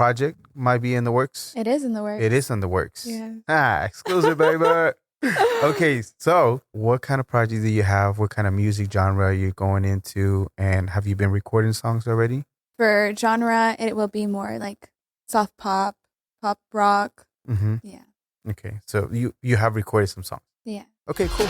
project might be in the works. It is in the works. It is in the works. Yeah. Exclusive, baby. Okay, so what kind of project do you have? What kind of music genre are you going into? And have you been recording songs already? For genre, it will be more like soft pop, pop rock. Mm-hmm. Yeah. Okay, so you have recorded some songs. Yeah. Okay, cool.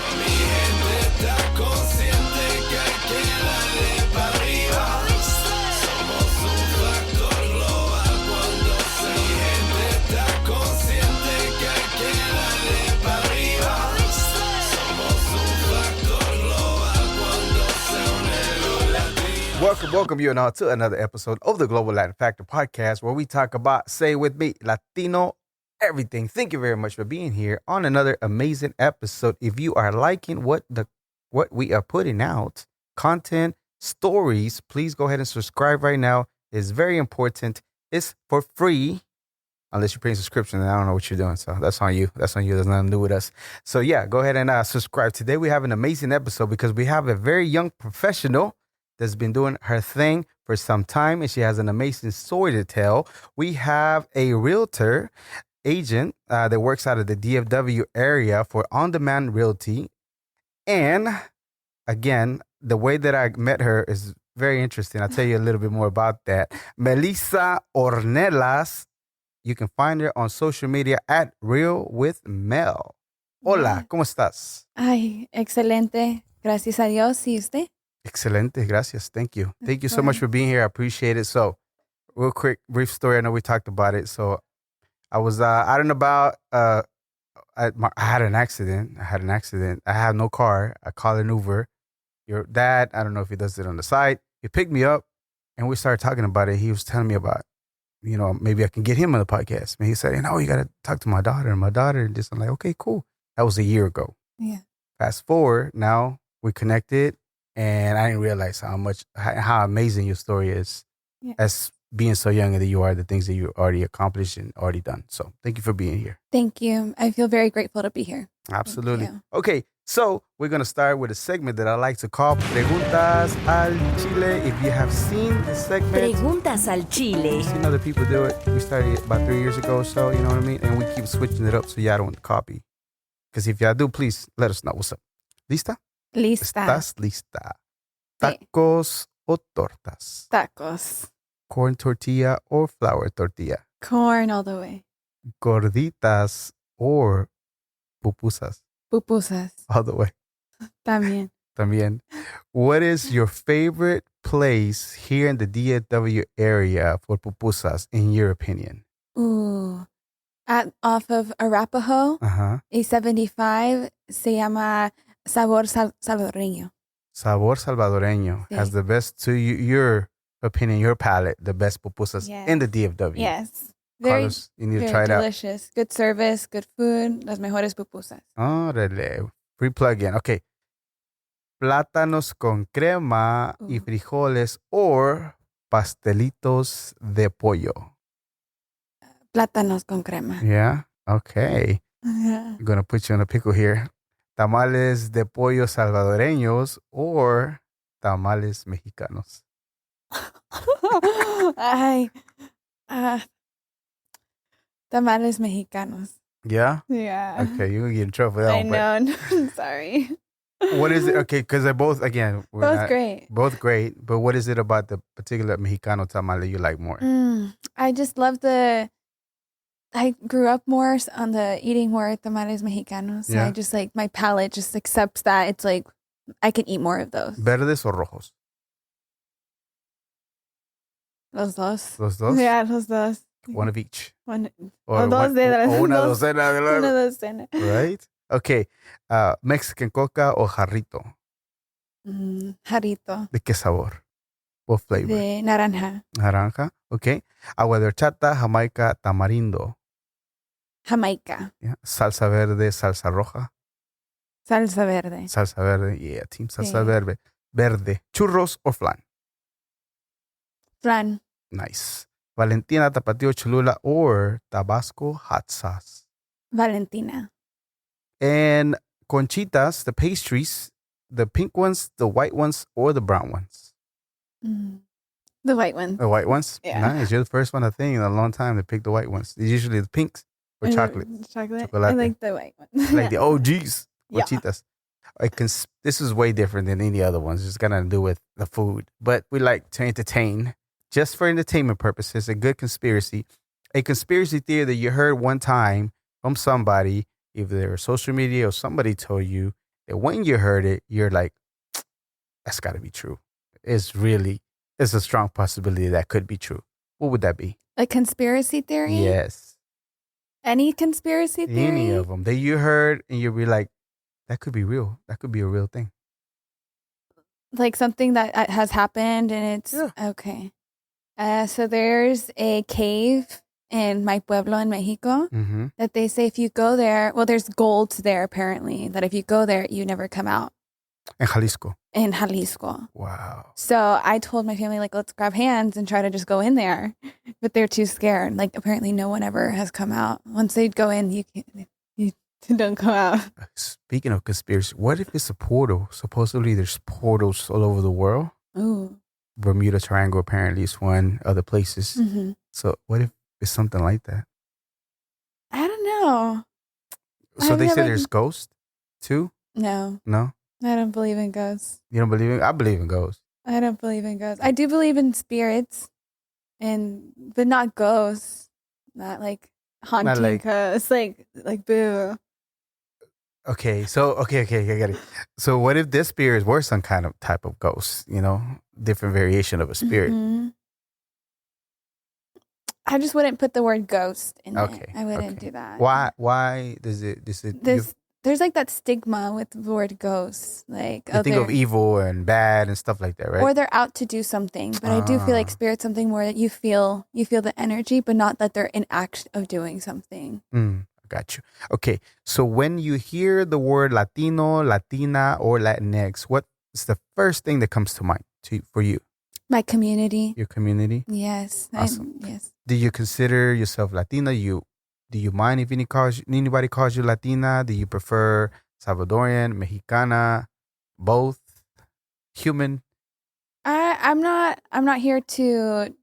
Welcome you and all to another episode of the Global Latin Factor podcast, where we talk about, say with me, Latino everything. Thank you very much for being here on another amazing episode. If you are liking what we are putting out, content, stories, please go ahead and subscribe right now. It's very important. It's for free, unless you're paying subscription, and I don't know what you're doing. So that's on you. That's on you. There's nothing to do with us. So yeah, go ahead and subscribe. Today we have an amazing episode because we have a very young professional that's been doing her thing for some time, and she has an amazing story to tell. We have a realtor agent that works out of the DFW area for OnDemand Realty. And again, the way that I met her is very interesting. I'll tell you a little bit more about that. Melyssa Ornelas. You can find her on social media at Real with Mel. Hola, ¿cómo estás? Ay, excelente. Gracias a Dios. ¿Y usted? Excelente, gracias. Thank you. Thank you so much for being here. I appreciate it. So, real quick, brief story. I know we talked about it. So, I was out and about. I had an accident. I had no car. I called an Uber. Your dad, I don't know if he does it on the side. He picked me up, and we started talking about it. He was telling me about, maybe I can get him on the podcast. And he said, you got to talk to my daughter. And just, I'm like, okay, cool. That was a year ago. Yeah. Fast forward, now we connected. And I didn't realize how amazing your story is, as being so young that you are, the things that you already accomplished and already done. So thank you for being here. Thank you. I feel very grateful to be here. Absolutely. Okay, so we're going to start with a segment that I like to call Preguntas al Chile. If you have seen the segment. Preguntas al Chile. You've seen other people do it. We started about 3 years ago or so, you know what I mean? And we keep switching it up so y'all don't copy. Because if y'all do, please let us know. What's up? Lista? Lista. ¿Estás lista? ¿Tacos o tortas? Tacos. Corn tortilla or flour tortilla? Corn all the way. Gorditas or pupusas? Pupusas. All the way. También. What is your favorite place here in the DFW area for pupusas, in your opinion? Ooh. Off of Arapahoe, A75, se llama Sabor Salvadoreño. Sabor Salvadoreño has the best, to your opinion, your palate, the best pupusas in the DFW. Yes. Carlos, you need to try it out. Delicious. Good service, good food, las mejores pupusas. Órale. Free plug-in. Okay. Plátanos con crema y frijoles or pastelitos de pollo. Plátanos con crema. Yeah? Okay. Yeah. I'm going to put you in a pickle here. Tamales de pollo salvadoreños or tamales mexicanos? Ay, tamales mexicanos. Yeah? Yeah. Okay, you're going to get in trouble for that I one. know. Sorry. What is it? Okay, because they're both, again, great. Both great. But what is it about the particular Mexicano tamale you like more? I just love I grew up more on eating more tamales mexicanos. So I just my palate just accepts that. It's like, I can eat more of those. ¿Verdes o rojos? Los dos. ¿Los dos? Yeah, los dos. One of each. Una docena. Right? Okay. Mexican coca o jarrito? Jarrito. ¿De qué sabor? What flavor? De naranja. Naranja. Okay. Agua de horchata, jamaica, tamarindo. Jamaica. Yeah. Salsa verde, salsa roja. Salsa verde. Salsa verde. Yeah, team salsa verde. Verde. Churros o flan? Flan. Nice. Valentina, Tapatio, Cholula, or Tabasco hot sauce? Valentina. And conchitas, the pastries, the pink ones, the white ones, or the brown ones? The white ones. The white ones? Yeah. Nice. You're the first one, I think, in a long time to pick the white ones. It's usually the pinks or chocolate. Chocolate. Chocolate. I like the white ones. Like the OGs. Yeah. Cochitas. This is way different than any other ones. It's got to do with the food. But we like to entertain just for entertainment purposes. A good conspiracy. A conspiracy theory that you heard one time from somebody, either social media or somebody told you that when you heard it, you're like, that's got to be true. It's a strong possibility that could be true. What would that be? A conspiracy theory? Yes. Any conspiracy theory? Any of them that you heard and you'd be like, that could be real. That could be a real thing. Like something that has happened and it's okay. So there's a cave in my pueblo in Mexico that they say if you go there, well, there's gold there apparently, that if you go there, you never come out. In Jalisco. In Jalisco. Wow. So I told my family, like, let's grab hands and try to just go in there. But they're too scared. Like, apparently no one ever has come out. Once they go in, you don't come out. Speaking of conspiracy, what if it's a portal? Supposedly there's portals all over the world. Ooh. Bermuda Triangle apparently is one, other places. So what if it's something like that? I don't know. So they say there's ghosts too? No. No? I don't believe in ghosts. You don't believe in? I believe in ghosts. I don't believe in ghosts. I do believe in spirits, but not ghosts. Not like haunting ghosts. Like boo. Okay, so I get it. So what if this spirits were some kind of type of ghost? Different variation of a spirit. I just wouldn't put the word ghost in it. I wouldn't do that. Why does it? There's like that stigma with the word ghost. Like you think of evil and bad and stuff like that, right? Or they're out to do something. But I do feel like spirit's something more that you feel the energy, but not that they're in act of doing something. Got you. Okay, so when you hear the word Latino, Latina, or Latinx, what is the first thing that comes to mind for you? My community. Your community? Yes. Awesome. Yes. Do you consider yourself Latina? Do you mind if anybody calls you Latina? Do you prefer Salvadorian, Mexicana, both? Human? I'm not here to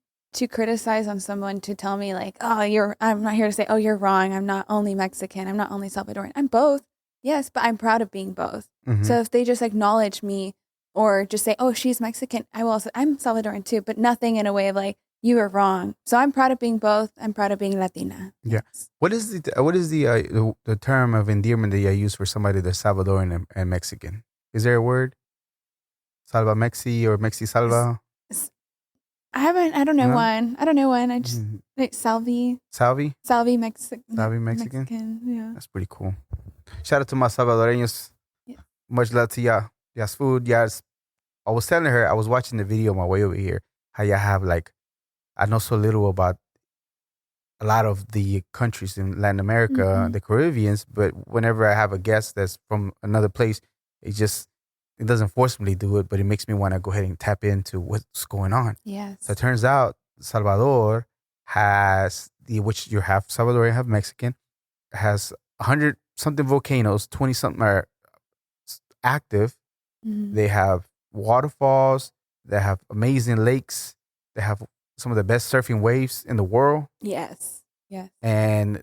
criticize on someone, to tell me like, I'm not here to say, oh, you're wrong. I'm not only Mexican. I'm not only Salvadorian. I'm both. Yes, but I'm proud of being both. So if they just acknowledge me or just say, oh, she's Mexican, I will also, I'm Salvadorian too, but nothing in a way of like, you are wrong. So I'm proud of being both. I'm proud of being Latina. Yeah. Yes. What is the term of endearment that you use for somebody that's Salvadorian and Mexican? Is there a word? Salva Mexi or Mexi Salva? I don't know one. I just like Salvi Mexican. Salvi Mexican. Yeah. That's pretty cool. Shout out to my Salvadoreños. Yeah. Much love to y'all. Y'all's food. Y'all's. I was telling her, I was watching the video on my way over here, how y'all have like, I know so little about a lot of the countries in Latin America, the Caribbeans, but whenever I have a guest that's from another place, it doesn't forcibly do it, but it makes me want to go ahead and tap into what's going on. Yes. So it turns out Salvador has, which you're half Salvadorian, half Mexican, has 100-something volcanoes, 20-something are active. They have waterfalls. They have amazing lakes. They have some of the best surfing waves in the world. Yes. Yes. And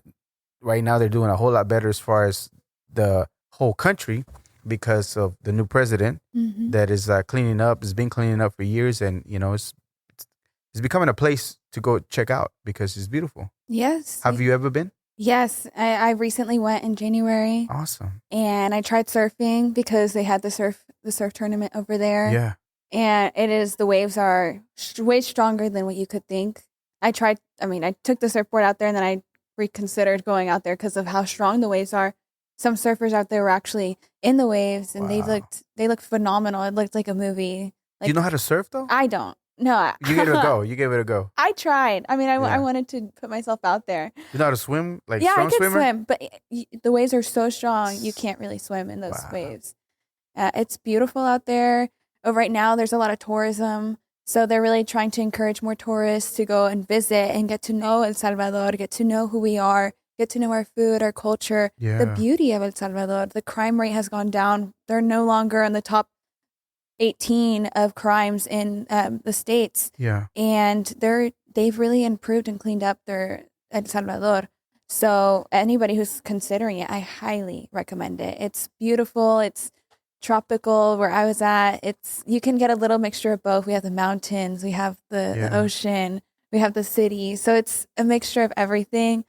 right now they're doing a whole lot better as far as the whole country because of the new president that is cleaning up. Has been cleaning up for years, and it's becoming a place to go check out because it's beautiful. Yes. Have you ever been? Yes, I recently went in January. Awesome. And I tried surfing because they had the surf tournament over there. Yeah. And the waves are way stronger than what you could think. I took the surfboard out there and then I reconsidered going out there because of how strong the waves are. Some surfers out there were actually in the waves and they looked phenomenal. It looked like a movie. Do you know how to surf though? I don't. No. You gave it a go. I tried. I wanted to put myself out there. You know how to swim? Like yeah, strong I can swimmer? swim, but the waves are so strong you can't really swim in those waves. It's beautiful out there. Right now, there's a lot of tourism, so they're really trying to encourage more tourists to go and visit and get to know El Salvador, get to know who we are, get to know our food, our culture, the beauty of El Salvador. The crime rate has gone down. They're no longer on the top 18 of crimes in the states. Yeah. And they've really improved and cleaned up their El Salvador. So anybody who's considering it, I highly recommend it. It's beautiful. It's tropical where I was at. You can get a little mixture of both. We have the mountains, we have the ocean, we have the city. So it's a mixture of everything.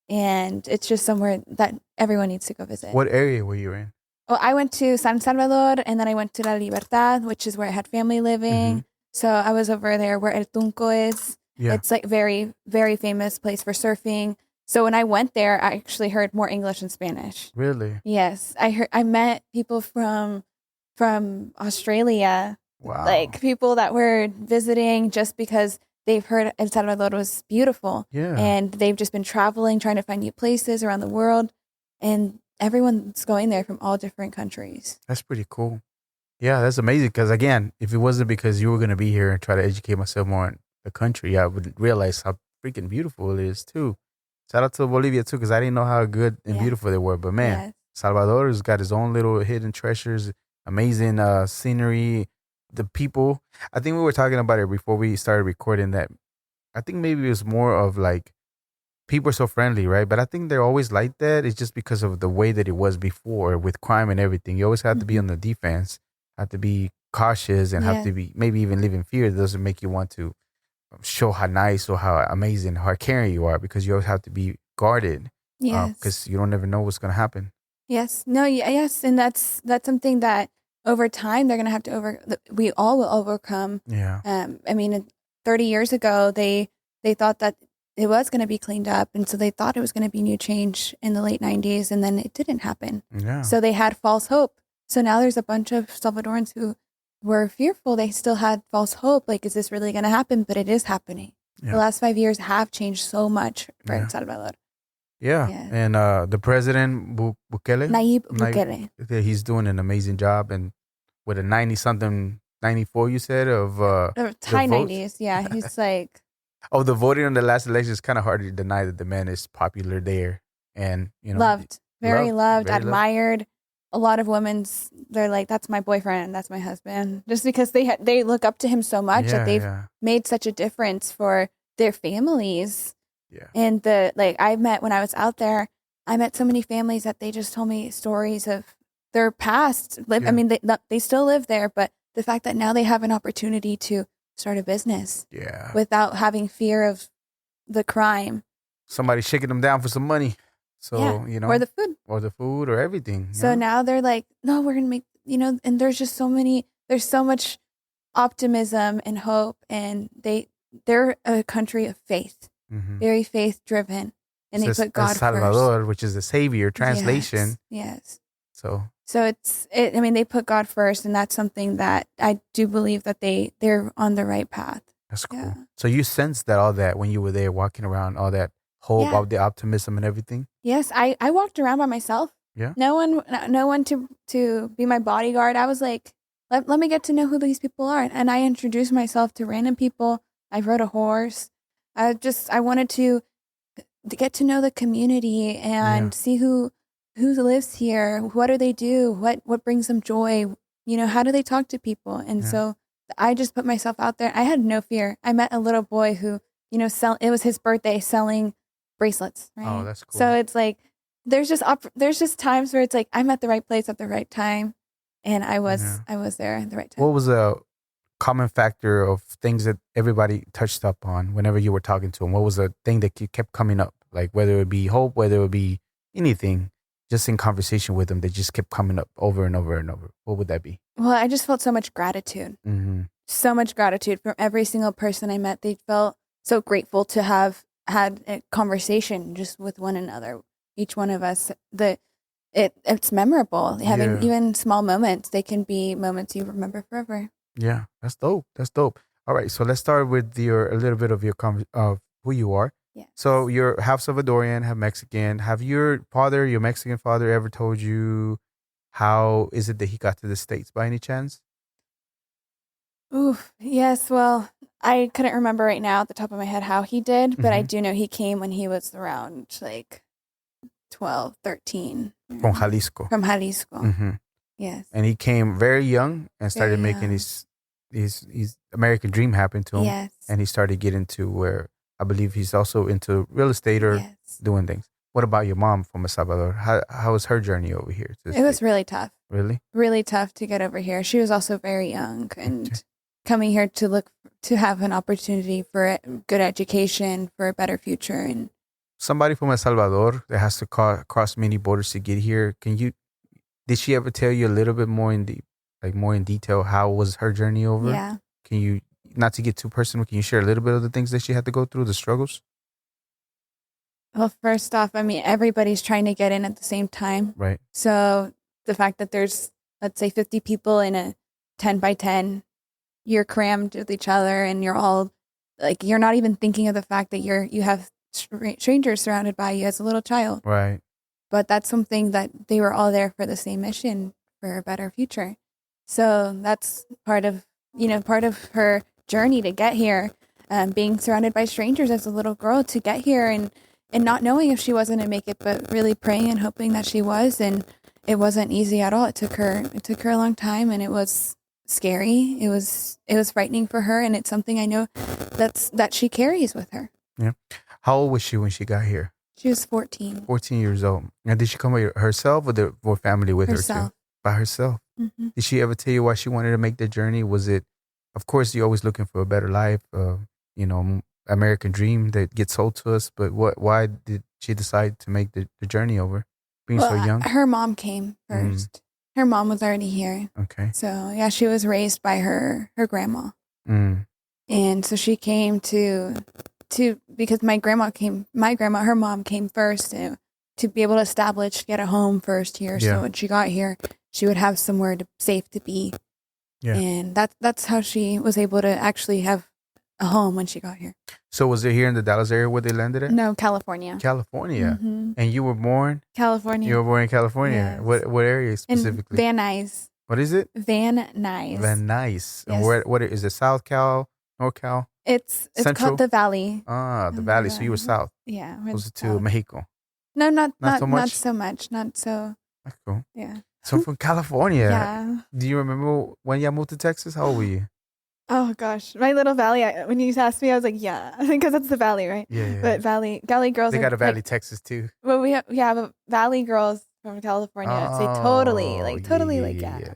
And it's just somewhere that everyone needs to go visit. What area were you in? Well, I went to San Salvador, and then I went to La Libertad, which is where I had family living. So I was over there where El Tunco is. Yeah. It's like very, very famous place for surfing. So when I went there, I actually heard more English than Spanish. Really? Yes. I met people from Australia. Wow. Like people that were visiting just because they've heard El Salvador was beautiful. Yeah. And they've just been traveling, trying to find new places around the world. And everyone's going there from all different countries. That's pretty cool. Yeah, that's amazing. Because again, if it wasn't because you were going to be here and try to educate myself more on the country, I would realize how freaking beautiful it is too. Shout out to Bolivia too, because I didn't know how good and beautiful they were. But man, Salvador has got his own little hidden treasures, amazing scenery, the people. I think we were talking about it before we started recording that. I think maybe it was more of like, people are so friendly, right? But I think they're always like that. It's just because of the way that it was before with crime and everything. You always have to be on the defense, have to be cautious, and have to be maybe even live in fear. It doesn't make you want to show how nice or how amazing, how caring you are, because you always have to be guarded. Yes. Because you don't ever know what's going to happen. Yes. No, yes. And that's something that over time they're going to have to we all will overcome. Yeah. I mean, 30 years ago, they thought that it was going to be cleaned up. And so they thought it was going to be new change in the late 90s. And then it didn't happen. Yeah. So they had false hope. So now there's a bunch of Salvadorans who were fearful. They still had false hope. Like, is this really going to happen? But it is happening. Yeah. The last 5 years have changed so much for El Salvador. Yeah. And the president, Bukele? Nayib Bukele. He's doing an amazing job. And with a 90-something, 94, you said, of high 90s. Yeah. He's like... Oh, the voting on the last election is kind of hard to deny that the man is popular there. And, you know... Loved. Very loved. Admired. A lot of women's, they're like, that's my boyfriend, that's my husband. Just because they look up to him so much that they've made such a difference for their families. Yeah. And when I was out there, I met so many families that they just told me stories of their past. I mean, they still live there, but the fact that now they have an opportunity to start a business without having fear of the crime. Somebody shaking them down for some money. So, you know. Or the food or everything. So now they're like, no, we're going to make, and there's just there's so much optimism and hope. And they're a country of faith, very faith driven. And they put God El Salvador, first. Which is the savior, translation. Yes. So they put God first. And that's something that I do believe that they're on the right path. That's cool. Yeah. So you sensed that all that when you were there walking around, all that hope, all the optimism and everything? Yes, I walked around by myself. Yeah. No one to be my bodyguard. I was like, let me get to know who these people are. And I introduced myself to random people. I rode a horse. I wanted to get to know the community and see who lives here. What do they do? What brings them joy? How do they talk to people? And so I just put myself out there. I had no fear. I met a little boy who, it was his birthday, selling bracelets, right? Oh, that's cool. So it's like there's just times where it's like I'm at the right place at the right time, and I was there at the right time. What was a common factor of things that everybody touched up on whenever you were talking to them? What was a thing that kept coming up? Like whether it would be hope, whether it would be anything, just in conversation with them, that just kept coming up over and over and over. What would that be? Well, I just felt so much gratitude. So much gratitude from every single person I met. They felt so grateful to have had a conversation just with one another. Each one of us, it's memorable. Having even small moments, they can be moments you remember forever. Yeah, that's dope. All right, so let's start with a little bit of of who you are. Yeah. So you're half Salvadorian, half Mexican. Have your Mexican father, ever told you how is it that he got to the States by any chance? Oof. Yes. Well, I couldn't remember right now at the top of my head how he did, but I do know he came when he was around like 12, 13. From Jalisco. From Jalisco. Yes. And he came very young and started Very making young. his American dream happen to him. Yes. And he started getting to where I believe he's also into real estate or Yes. doing things. What about your mom from El Salvador? How was her journey over here to the It was States? really tough. Really? Really tough to get over here. She was also very young and Okay. coming here to have an opportunity for a good education, for a better future. And Somebody from El Salvador that has to cross many borders to get here. Did she ever tell you a little bit more more in detail how was her journey over? yeah. Can you, not to get too personal, can you share a little bit of the things that she had to go through, the struggles? Well, first off, I mean, everybody's trying to get in at the same time. Right. So the fact that there's, let's say, 50 people in a 10 by 10, you're crammed with each other and you're all like, you're not even thinking of the fact that you have strangers surrounded by you as a little child. Right. But that's something that they were all there for the same mission, for a better future. So that's part of her journey to get here, being surrounded by strangers as a little girl to get here and not knowing if she wasn't going to make it, but really praying and hoping that she was. And it wasn't easy at all. It took her a long time, and it was scary. It was frightening for her, and it's something I know that she carries with her. Yeah. How old was she when she got here? She was 14. 14 years old. And did she come by herself or family with her Herself. too? By herself. Mm-hmm. Did she ever tell you why she wanted to make the journey? Was it, of course, you're always looking for a better life, American dream that gets sold to us. But why did she decide to make the journey over? Being so young? Her mom came first. Her mom was already here. Okay. So, yeah, she was raised by her grandma. Mm. And so she came to because her mom came first to be able to get a home first here. Yeah. So when she got here, she would have somewhere safe to be. Yeah. And that's how she was able to actually have a home when she got here. So was it here in the Dallas area where they landed at? No, California. California. Mm-hmm. And you were born? California. You were born in California. Yes. What area specifically? In Van Nuys. What is it? Van Nuys. Van Nuys. Yes. And what is it? South Cal? North Cal? It's Central? called the Valley. Ah, the Valley. So you were south. Yeah. Closer to Mexico. No, not so much. Not so much. Not so. That's cool. Yeah. So from California. Yeah. Do you remember when y'all moved to Texas? How old were you? Oh gosh, my little valley. When you asked me, I was like, yeah, I think because that's the valley, right? Yeah. But Valley girls. They got a Valley, Texas too. Well, but Valley girls from California say totally, yeah.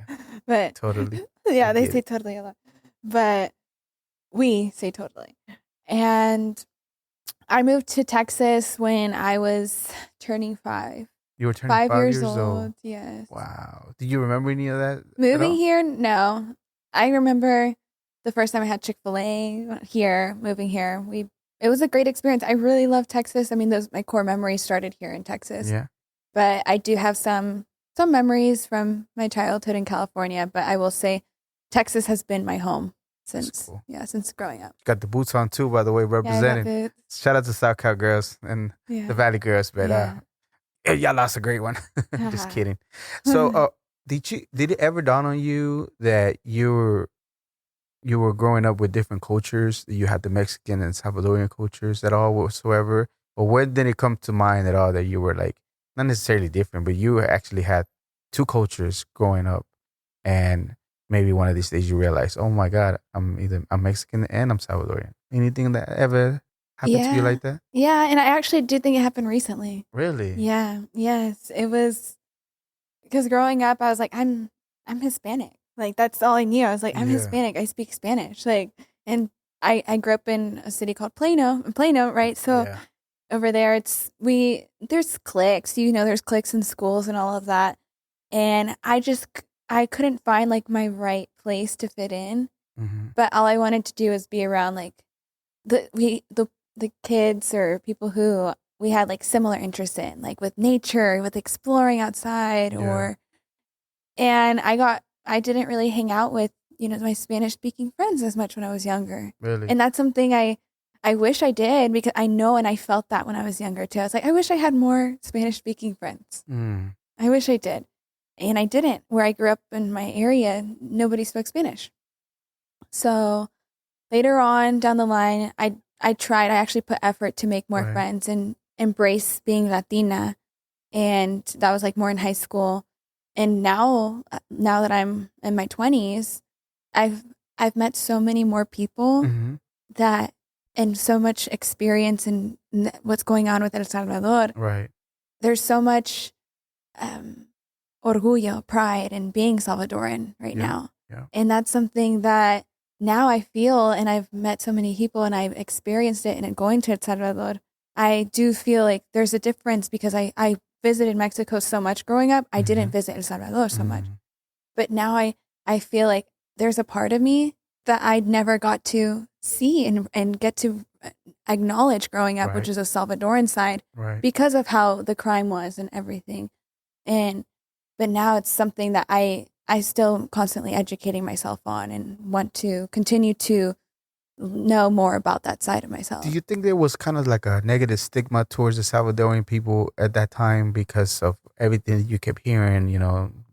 But Totally. yeah, they say totally a lot, but we say totally. And I moved to Texas when I was turning 5. You were turning 5 years old. Yes. Wow. Do you remember any of that? Moving here? No. I remember the first time I had Chick-fil-A here, moving here. It was a great experience. I really love Texas. I mean, my core memories started here in Texas. Yeah. But I do have some memories from my childhood in California. But I will say Texas has been my home since growing up. Got the boots on too, by the way, representing. Yeah, shout out to South Cal girls and the Valley girls, but y'all lost a great one. Just kidding. So, did it ever dawn on you that you were growing up with different cultures? You had the Mexican and Salvadorian cultures at all whatsoever? Or when did it come to mind at all that you were like, not necessarily different, but you actually had two cultures growing up, and maybe one of these days you realize, oh my God, I'm Mexican and I'm Salvadorian. Anything that ever happened to you like that? Yeah, and I actually do think it happened recently. Really? Yeah, yes. It was because growing up, I was like, I'm Hispanic. Like, that's all I knew. I was like, I'm Hispanic. I speak Spanish. Like, and I grew up in a city called Plano, right? So over there, there's cliques, there's cliques in schools and all of that. And I couldn't find like my right place to fit in. Mm-hmm. But all I wanted to do was be around like the kids or people who we had like similar interests in, like with nature, with exploring outside and I didn't really hang out with, my Spanish speaking friends as much when I was younger. Really? And that's something I wish I did, because I know, and I felt that when I was younger too. I was like, I wish I had more Spanish speaking friends. Mm. I wish I did. And I didn't. Where I grew up in my area, nobody spoke Spanish. So later on down the line, I actually put effort to make more friends and embrace being Latina. And that was like more in high school. And now that I'm in my 20s, I've met so many more people Mm-hmm. that, and so much experience in what's going on with El Salvador. Right. There's so much orgullo, pride in being Salvadoran right Yeah. now. Yeah. And that's something that now I feel, and I've met so many people and I've experienced it, and going to El Salvador, I do feel like there's a difference because I visited Mexico so much growing up. I didn't visit El Salvador so much. Mm-hmm. But now I feel like there's a part of me that I never got to see and get to acknowledge growing up, Right. which is a Salvadoran side, Right. because of how the crime was and everything. But now it's something that I still constantly educating myself on and want to continue to know more about that side of myself. Do you think there was kind of like a negative stigma towards the Salvadorian people at that time because of everything that you kept hearing,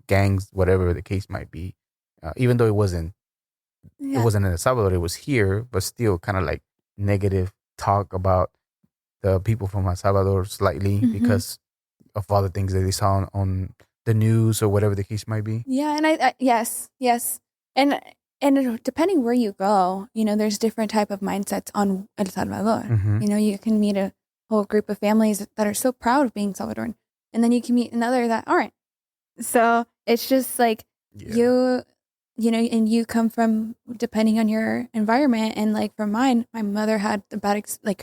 gangs, whatever the case might be? Even though it wasn't in El Salvador, it was here, but still kind of like negative talk about the people from El Salvador slightly because of all the things that they saw on the news or whatever the case might be. Yeah, and I yes, and depending where you go, there's different type of mindsets on El Salvador. Mm-hmm. You can meet a whole group of families that are so proud of being Salvadoran, and then you can meet another that aren't. So it's just like and you come from, depending on your environment, and like for mine, my mother had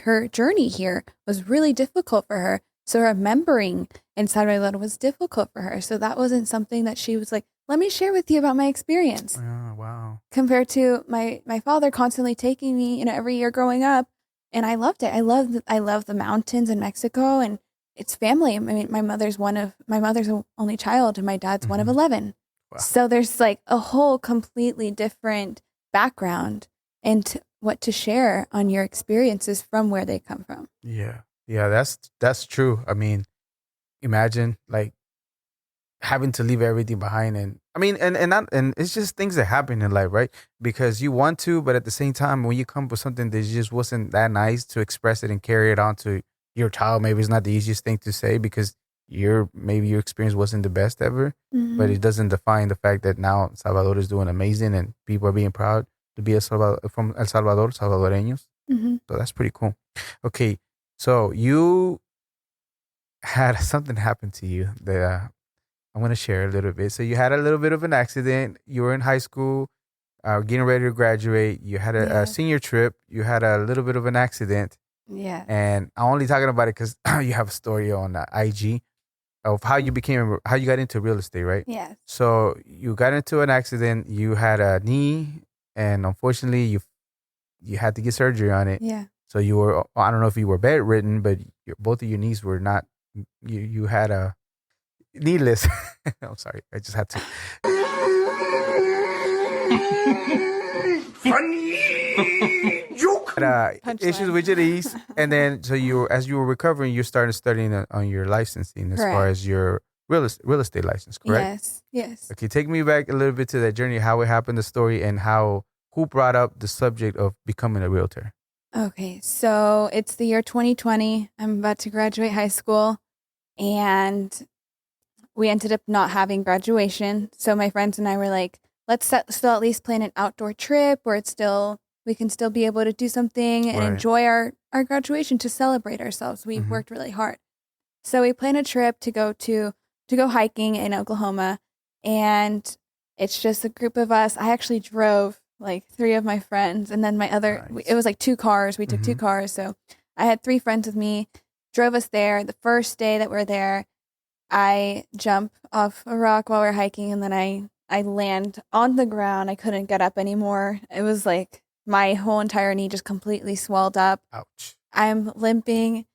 her journey here was really difficult for her. So remembering in Salvador was difficult for her. So that wasn't something that she was like, let me share with you about my experience. Oh, wow. Compared to my father constantly taking me, every year growing up. And I loved it. I love the mountains in Mexico, and it's family. I mean, my mother's the only child, and my dad's one of 11. Wow. So there's like a whole completely different background and what to share on your experiences from where they come from. Yeah. Yeah, that's true. I mean, imagine like having to leave everything behind, and I mean, and it's just things that happen in life, right? Because you want to, but at the same time, when you come with something that just wasn't that nice, to express it and carry it on to your child, maybe it's not the easiest thing to say because maybe your experience wasn't the best ever, but it doesn't define the fact that now Salvador is doing amazing and people are being proud to be from El Salvador, Salvadoreños. So that's pretty cool. Okay, so you had something happen to you that I'm going to share a little bit. So you had a little bit of an accident. You were in high school, getting ready to graduate. You had a senior trip. You had a little bit of an accident. Yeah. And I'm only talking about it because you have a story on IG of how you got into real estate, right? Yes. So you got into an accident. You had a knee, and unfortunately, you had to get surgery on it. Yeah. So you were, I don't know if you were bedridden, but both of your knees were not. You had a needless. I'm sorry. I just had to. Funny joke. Issues with your knees, and then so as you were recovering, you started studying on your licensing as far as your real estate license, correct? Yes. Yes. Okay, take me back a little bit to that journey, how it happened, the story, and who brought up the subject of becoming a realtor. Okay, so it's the year 2020. I'm about to graduate high school, and we ended up not having graduation. So my friends and I were like, let's still at least plan an outdoor trip where we can still be able to do something and enjoy our graduation, to celebrate ourselves. We worked really hard. So we planned a trip to go hiking in Oklahoma, and it's just a group of us. I actually drove like 3 of my friends, and then it was like 2 cars. We took 2 cars. So I had 3 friends with me, drove us there. The first day that we're there, I jump off a rock while we're hiking, and then I land on the ground. I couldn't get up anymore. It was like my whole entire knee just completely swelled up. Ouch. I'm limping,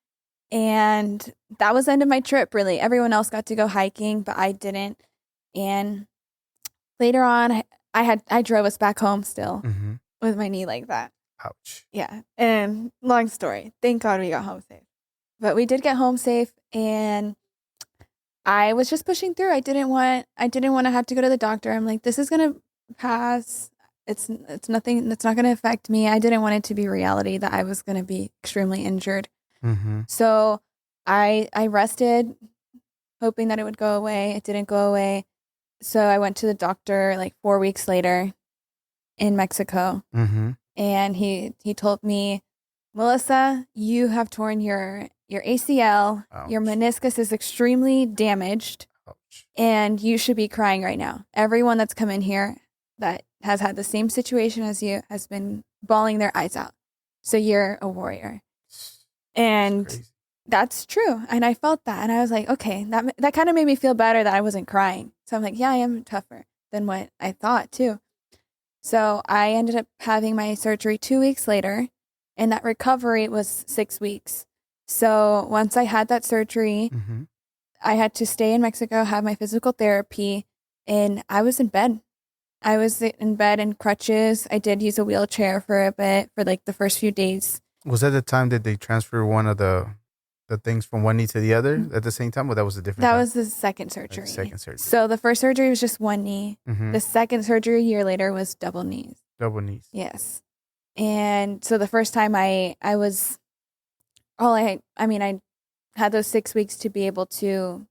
and that was the end of my trip, really. Everyone else got to go hiking, but I didn't. And later on, I drove us back home still with my knee like that. Ouch. Yeah. And long story. Thank God we got home safe. But we did get home safe, and I was just pushing through. I didn't want to have to go to the doctor. I'm like, this is going to pass. It's nothing that's not going to affect me. I didn't want it to be reality that I was going to be extremely injured. So I rested, hoping that it would go away. It didn't go away. So I went to the doctor like 4 weeks later in Mexico. Mm-hmm. And he told me, Melyssa, you have torn your ACL. Ouch. Your meniscus is extremely damaged. Ouch. And you should be crying right now. Everyone that's come in here that has had the same situation as you has been bawling their eyes out. So you're a warrior. And that's true. And I felt that. And I was like, okay, that kind of made me feel better that I wasn't crying. So I'm like, yeah, I am tougher than what I thought too. So I ended up having my surgery 2 weeks later, and that recovery was 6 weeks. So once I had that surgery, mm-hmm. I had to stay in Mexico, have my physical therapy, and I was in bed. I was in bed in crutches. I did use a wheelchair for a bit for like the first few days. Was that the time that they transfer one of the things from one knee to the other at the same time, or that was a different That time? was the second surgery. Second surgery. So the first surgery was just one knee. Mm-hmm. The second surgery a year later was double knees. Double knees. Yes. And so the first time I had those 6 weeks to be able to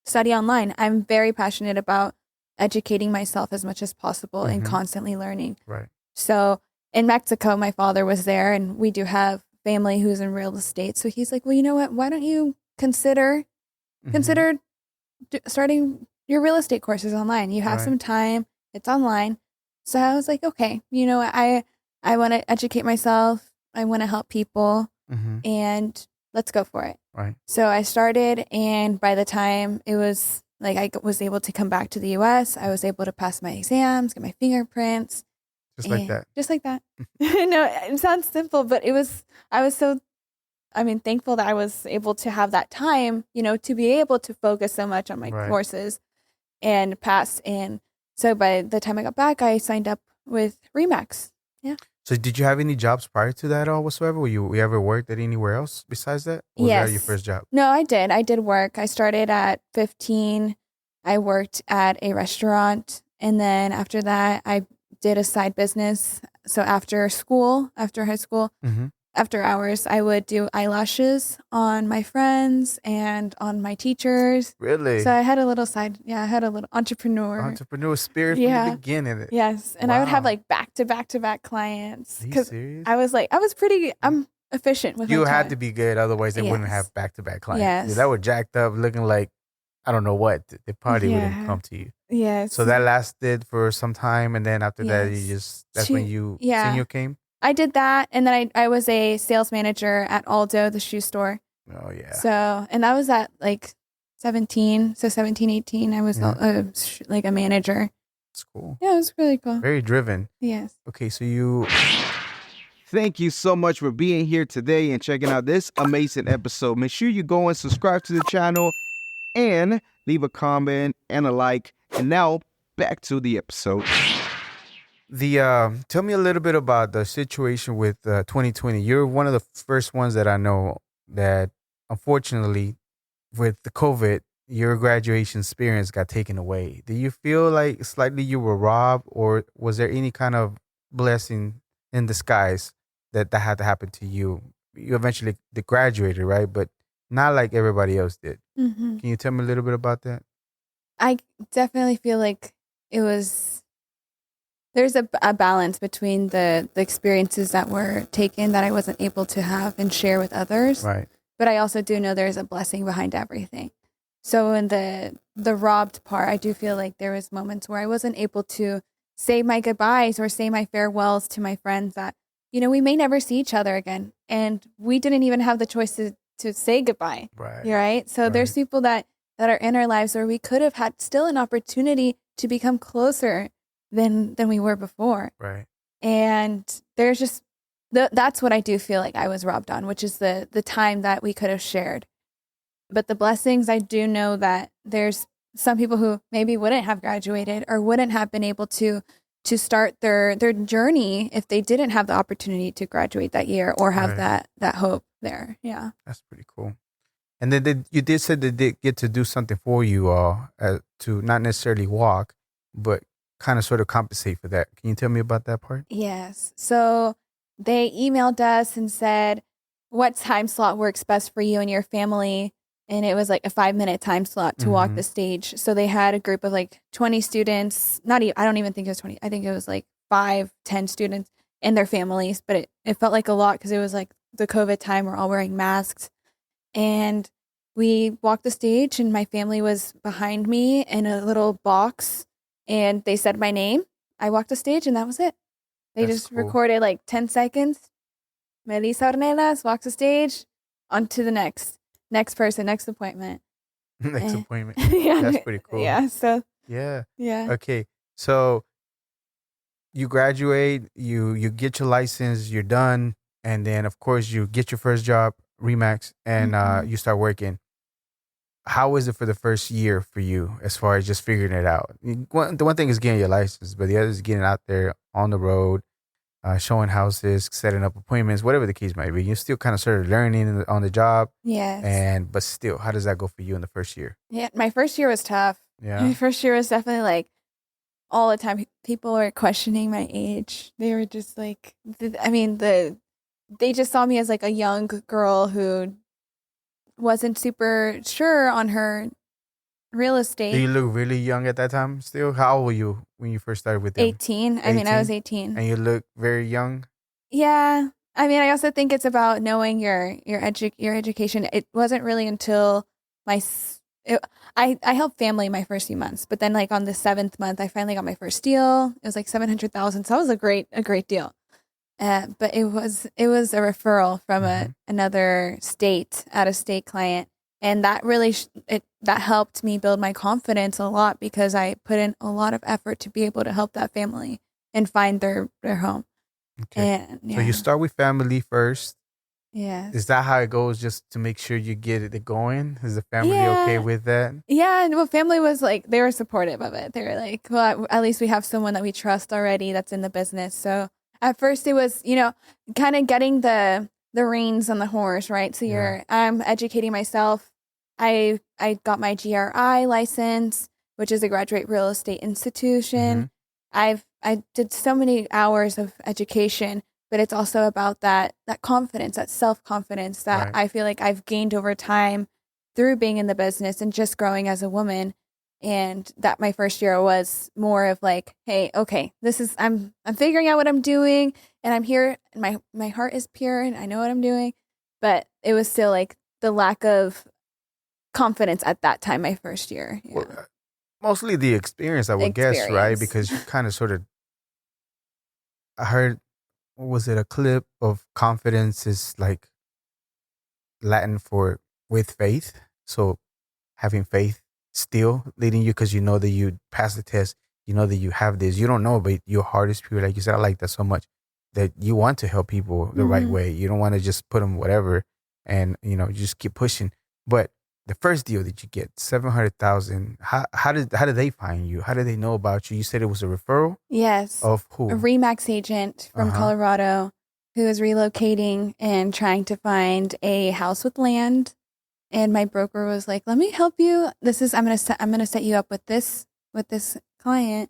study online. I'm very passionate about educating myself as much as possible mm-hmm. and constantly learning. Right. So in Mexico, my father was there, and we do have family who's in real estate. So he's like, well, you know what? Why don't you consider starting your real estate courses online? You have some time. It's online. So I was like, okay, you know, I want to educate myself. I want to help people, mm-hmm. and let's go for it. Right. So I started, and by the time it was like I was able to come back to the U.S., I was able to pass my exams, get my fingerprints. Just like that. Just like that. No, it sounds simple, but I was so, thankful that I was able to have that time, you know, to be able to focus so much on my courses and pass. And so by the time I got back, I signed up with Remax. Yeah. So did you have any jobs prior to that at all whatsoever? Were you ever worked at anywhere else besides that? Or was that your first job? No, I did. I did work. I started at 15. I worked at a restaurant. And then after that, I did a side business. So after high school, mm-hmm. after hours, I would do eyelashes on my friends and on my teachers. Really? So I had a little entrepreneur spirit from the beginning. Yes. And I would have like back-to-back clients. Are you serious? I'm efficient with my time. You had to be good. Otherwise, they wouldn't have back-to-back clients. Yes. Yeah, that would jacked up looking like, I don't know what. They probably wouldn't come to you. Yes. So that lasted for some time. And then after that, that's when senior came? I did that. And then I was a sales manager at Aldo, the shoe store. Oh, yeah. So, and that was at like 17. So 17, 18, I was like a manager. That's cool. Yeah, it was really cool. Very driven. Yes. Okay, so thank you so much for being here today and checking out this amazing episode. Make sure you go and subscribe to the channel and leave a comment and a like. And now back to the episode. Tell me a little bit about the situation with 2020. You're one of the first ones that I know that, unfortunately, with the COVID, your graduation experience got taken away. Do you feel like slightly you were robbed, or was there any kind of blessing in disguise that had to happen to you? You eventually graduated, right? But not like everybody else did. Mm-hmm. Can you tell me a little bit about that? I definitely feel like there's a balance between the experiences that were taken that I wasn't able to have and share with others. Right. But I also do know there's a blessing behind everything. So in the robbed part, I do feel like there was moments where I wasn't able to say my goodbyes or say my farewells to my friends that, you know, we may never see each other again. And we didn't even have the choice to say goodbye. Right. Right. So there's people that are in our lives where we could have had still an opportunity to become closer than we were before. Right. And there's just that's what I do feel like I was robbed on, which is the time that we could have shared. But the blessings, I do know that there's some people who maybe wouldn't have graduated or wouldn't have been able to start their journey if they didn't have the opportunity to graduate that year or have that hope there. Yeah. That's pretty cool. And then you did say they did get to do something for you to not necessarily walk, but kind of sort of compensate for that. Can you tell me about that part? Yes. So they emailed us and said, what time slot works best for you and your family and it was like a 5-minute time slot to walk the stage. So they had a group of like 20 students, not even, I don't even think it was 20. I think it was like 5-10 students and their families, but it felt like a lot because it was like the COVID time. We're all wearing masks, and we walked the stage, and my family was behind me in a little box, and they said my name. I walked the stage, and that was it. They That's just cool. recorded like 10 seconds. Melyssa Ornelas walks the stage, on to the next person, next appointment. Next appointment. Yeah. That's pretty cool. Yeah. So, Yeah. yeah. Okay. So you graduate, you get your license, you're done, and then of course you get your first job, Remax, and you start working. How was it for the first year for you as far as just figuring it out? The one thing is getting your license, but the other is getting out there on the road, showing houses, setting up appointments, whatever the case might be. You're still kind of sort of learning on the job. Yes. But still, how does that go for you in the first year? Yeah. My first year was tough. Yeah. My first year was definitely like all the time. People were questioning my age. They were just like, they just saw me as like a young girl who wasn't super sure on her real estate. Do you look really young at that time still? How old were you when you first started with them? 18. I mean, I was 18. And you look very young? Yeah. I mean, I also think it's about knowing your education. It wasn't really until I helped family my first few months, but then like on the 7th month, I finally got my first deal. It was like 700,000. So that was a great deal. But it was a referral from another state, out of state client. And that really, that helped me build my confidence a lot because I put in a lot of effort to be able to help that family and find their home. Okay. And, yeah. So you start with family first. Yes. Is that how it goes, just to make sure you get it going? Is the family okay with that? Yeah. And well, family was like, they were supportive of it. They were like, well, at least we have someone that we trust already that's in the business. So at first it was, kind of getting the reins on the horse, right? So I'm educating myself. I got my GRI license, which is a graduate real estate institution. I did so many hours of education, but it's also about that confidence, that self-confidence that I feel like I've gained over time through being in the business and just growing as a woman. And that my first year was more of like, hey, okay, this is, I'm figuring out what I'm doing, and I'm here, and my heart is pure and I know what I'm doing. But it was still like the lack of confidence at that time, my first year. Yeah. Well, mostly the experience, I would guess, right? Because you kind of sort of, I heard, what was it, a clip of confidence is like Latin for with faith. So having faith still leading you, because you know that you pass the test, you know that you have this, you don't know, but your heart is pure. Like you said, I like that so much, that you want to help people the right way. You don't want to just put them whatever, and you just keep pushing. But the first deal that you get, 700,000, how did they find you? How did they know about you? You said it was a referral? Yes. Of who? A Remax agent from Colorado who is relocating and trying to find a house with land. And my broker was like, "Let me help you. I'm gonna set you up with this client,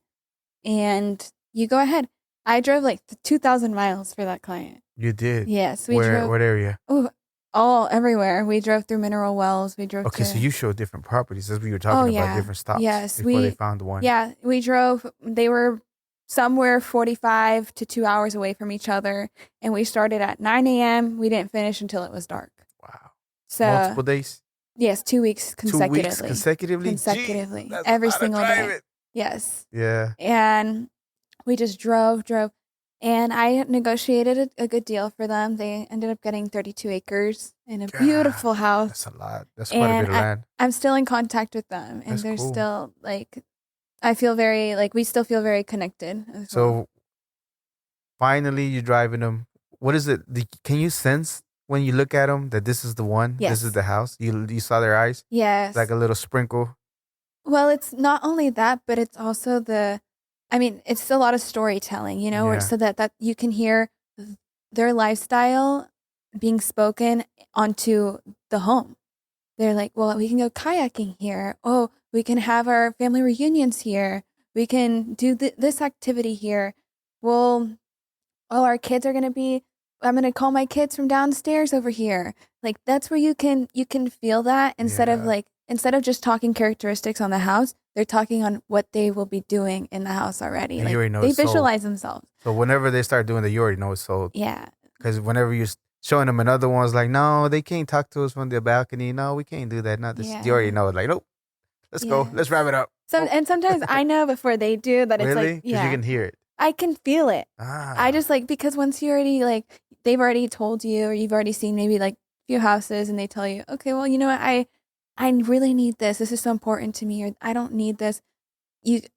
and you go ahead." I drove like 2,000 miles for that client. You did? Yes, we drove. What area? Oh, everywhere. We drove through mineral wells. We drove. Okay, so you showed different properties. That's what you were talking about, different stops. Yes, before they found the one. Yeah, we drove. They were somewhere 45 to 2 hours away from each other, and we started at 9 a.m. We didn't finish until it was dark. Wow. So multiple days? Yes, 2 weeks consecutively. 2 weeks consecutively? Consecutively. Jeez, every single day. Yes. Yeah. And we just drove. And I negotiated a good deal for them. They ended up getting 32 acres in a beautiful house. That's a lot. That's quite a bit of land. I'm still in contact with them. And they're cool. Still like, I feel very, like, we still feel very connected. So finally you're driving them. What is it? Can you sense when you look at them that this is the one? Yes. This is the house? You saw their eyes? Yes. Like a little sprinkle? Well, it's not only that, but it's also it's a lot of storytelling, so that you can hear their lifestyle being spoken onto the home. They're like, well, we can go kayaking here. Oh, we can have our family reunions here. We can do this activity here. Well, our kids are going to be, I'm going to call my kids from downstairs over here. Like that's where you can feel that instead of just talking characteristics on the house, they're talking on what they will be doing in the house already. And Like you already know they it's sold. visualize themselves. So whenever they start doing that, you already know it's sold. Yeah. Because whenever you're showing them another one's like, no, they can't talk to us from the balcony. No, we can't do that. Not this. Yeah. You already know. Like, nope. Let's go. Let's wrap it up. And sometimes I know before they do that it's Really? like, Because you can hear it. I can feel it. Ah. I just like, because once you already like, they've already told you, or you've already seen maybe like a few houses and they tell you, okay, well, you know what? I really need this. This is so important to me. Or I don't need this.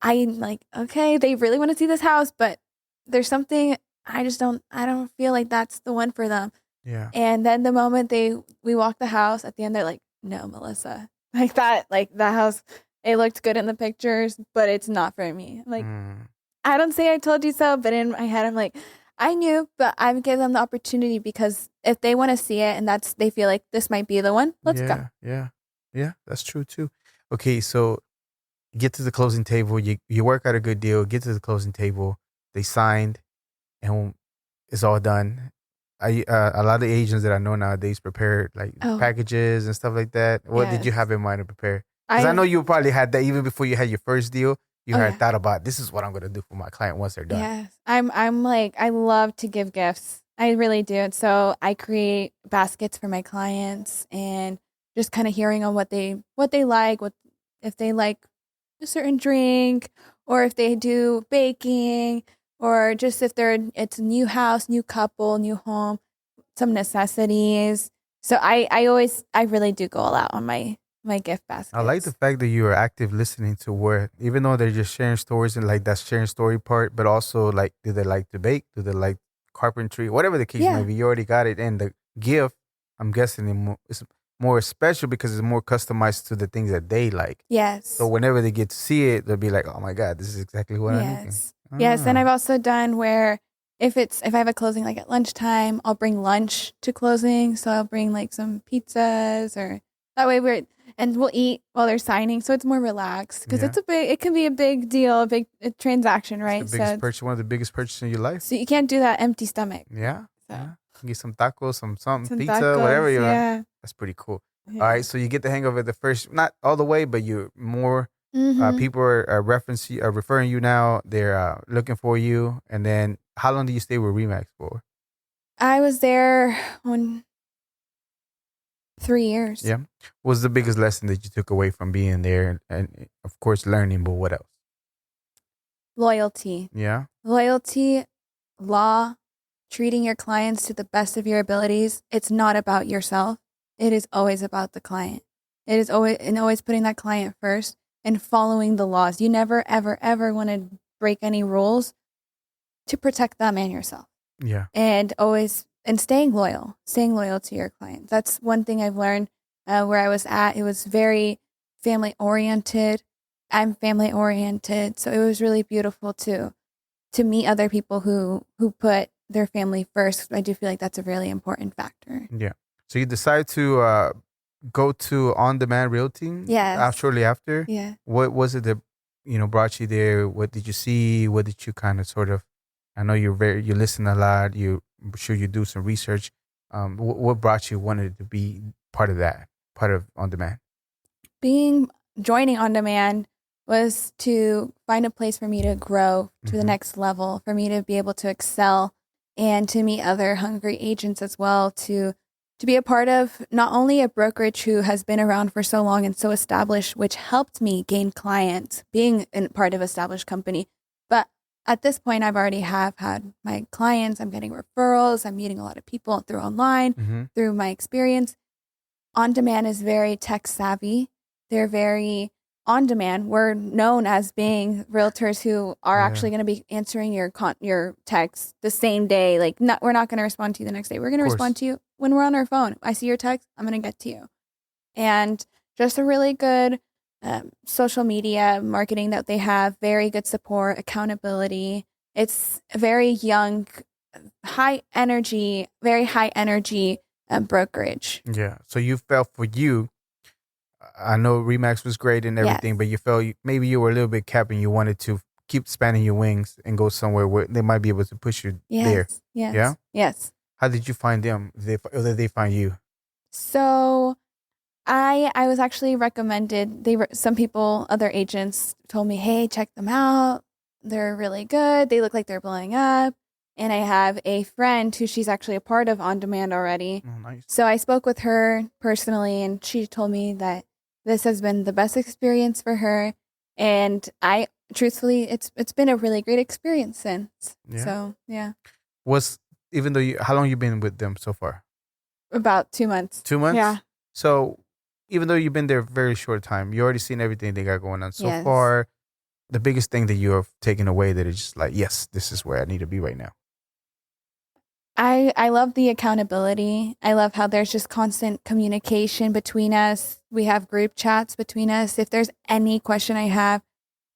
I'm like, okay, they really want to see this house, but there's something I don't feel like that's the one for them. Yeah. And then the moment we walk the house at the end, they're like, no, Melyssa, like that house, it looked good in the pictures, but it's not for me. Like, I don't say I told you so, but in my head, I'm like, I knew, but I would give them the opportunity because if they want to see it and they feel like this might be the one, let's go. Yeah, that's true too. Okay, so get to the closing table. You work out a good deal. Get to the closing table. They signed, and it's all done. A lot of the agents that I know nowadays prepare like packages and stuff like that. What did you have in mind to prepare? Because I know you probably had that even before you had your first deal. You had thought about, this is what I'm gonna do for my client once they're done. Yes, I'm like, I love to give gifts. I really do. And so I create baskets for my clients and just kind of hearing on what they like, if they like a certain drink, or if they do baking, or just if it's a new house, new couple, new home, some necessities. So I really do go all out on my gift baskets. I like the fact that you are active listening to where, even though they're just sharing stories and like that sharing story part, but also like, do they like to bake? Do they like carpentry? Whatever the case may be, you already got it. And the gift, I'm guessing it's more special because it's more customized to the things that they like. Yes. So whenever they get to see it, they'll be like, oh my God, this is exactly what I'm looking. Yes. And I've also done where if I have a closing like at lunchtime, I'll bring lunch to closing. So I'll bring like some pizzas, or that way and we'll eat while they're signing. So it's more relaxed because it can be a big deal, a transaction, right? It's the biggest purchase, one of the biggest purchases in your life. So you can't do that empty stomach. Yeah. Get some tacos, some pizza, tacos, whatever you want. That's pretty cool. Yeah. All right. So you get the hang of it the first, not all the way, but you're more, people are referring you now. They're looking for you. And then how long do you stay with RE/MAX for? I was there 3 years. Yeah. What was the biggest lesson that you took away from being there? And of course, learning, but what else? Loyalty. Yeah. Loyalty, law, treating your clients to the best of your abilities. It's not about yourself. It is always about the client. It is always putting that client first and following the laws. You never, ever, ever want to break any rules to protect them and yourself. Yeah. And staying loyal to your clients. That's one thing I've learned where I was at. It was very family oriented. I'm family oriented. So it was really beautiful to meet other people who put their family first. I do feel like that's a really important factor. Yeah. So you decide to go to OnDemand Realty. Yes. Shortly after. Yeah. What was it that brought you there? What did you see? What did you kind of sort of? I know you listen a lot. I'm sure you do some research. What brought you wanted to be part of OnDemand? Joining OnDemand was to find a place for me to grow to the next level, for me to be able to excel and to meet other hungry agents as well, to be a part of not only a brokerage who has been around for so long and so established, which helped me gain clients, being a part of established company. But at this point, I've already had my clients. I'm getting referrals. I'm meeting a lot of people through online, through my experience. OnDemand is very tech savvy. They're very on demand. We're known as being realtors who are actually going to be answering your texts the same day. Like, we're not going to respond to you the next day. We're going to respond to you when we're on our phone. I see your text, I'm going to get to you. And just a really good social media marketing that they have, very good support, accountability. It's a very young, very high energy brokerage. Yeah. So you felt for you, I know RE/MAX was great and everything, but you felt maybe you were a little bit capped and you wanted to keep spanning your wings and go somewhere where they might be able to push you there. Yes. Yeah? Yes. How did you find them? Or did they find you? So I was actually recommended. Some people, other agents, told me, "Hey, check them out. They're really good. They look like they're blowing up." And I have a friend who she's actually a part of OnDemand already. Oh, nice. So I spoke with her personally, and she told me that this has been the best experience for her. And I truthfully, it's been a really great experience since. Yeah. So yeah, Even though how long you been with them so far? about 2 months. 2 months. Yeah. So even though you've been there a very short time, you already seen everything they got going on so Yes. far. The biggest thing that you have taken away that is just like, yes, this is where I need to be right now. I love the accountability. I love how there's just constant communication between us. We have group chats between us. If there's any question I have,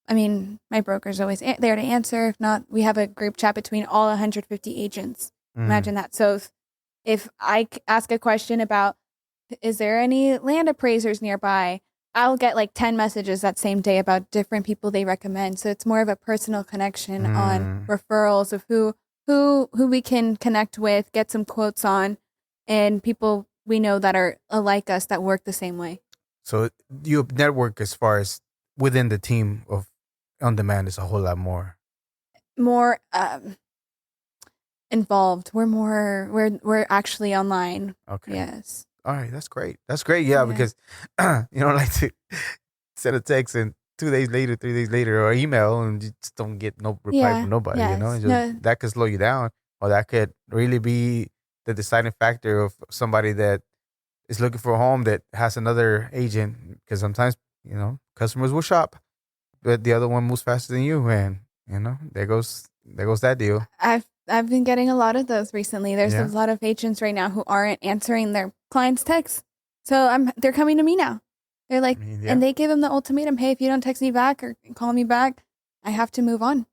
I mean, my broker's always there to answer. If not, we have a group chat between all 150 agents. Imagine that. So if I ask a question about, is there any land appraisers nearby? I'll get like 10 messages that same day about different people they recommend. So it's more of a personal connection on referrals of who we can connect with, get some quotes on, and people we know that are like us that work the same way. So your network as far as within the team of OnDemand is a whole lot more involved. We're actually online. Okay. Yes. All right, that's great. That's great. Yeah, because you don't like to send a text and 2 days later, 3 days later, or email and you just don't get no reply from nobody. Yes. You know, that could slow you down, or that could really be the deciding factor of somebody that is looking for a home that has another agent. Because sometimes customers will shop, but the other one moves faster than you, and there goes that deal. I've been getting a lot of those recently. There's a lot of agents right now who aren't answering their clients' texts. So they're coming to me now. They're like, and they give them the ultimatum, hey, if you don't text me back or call me back, I have to move on.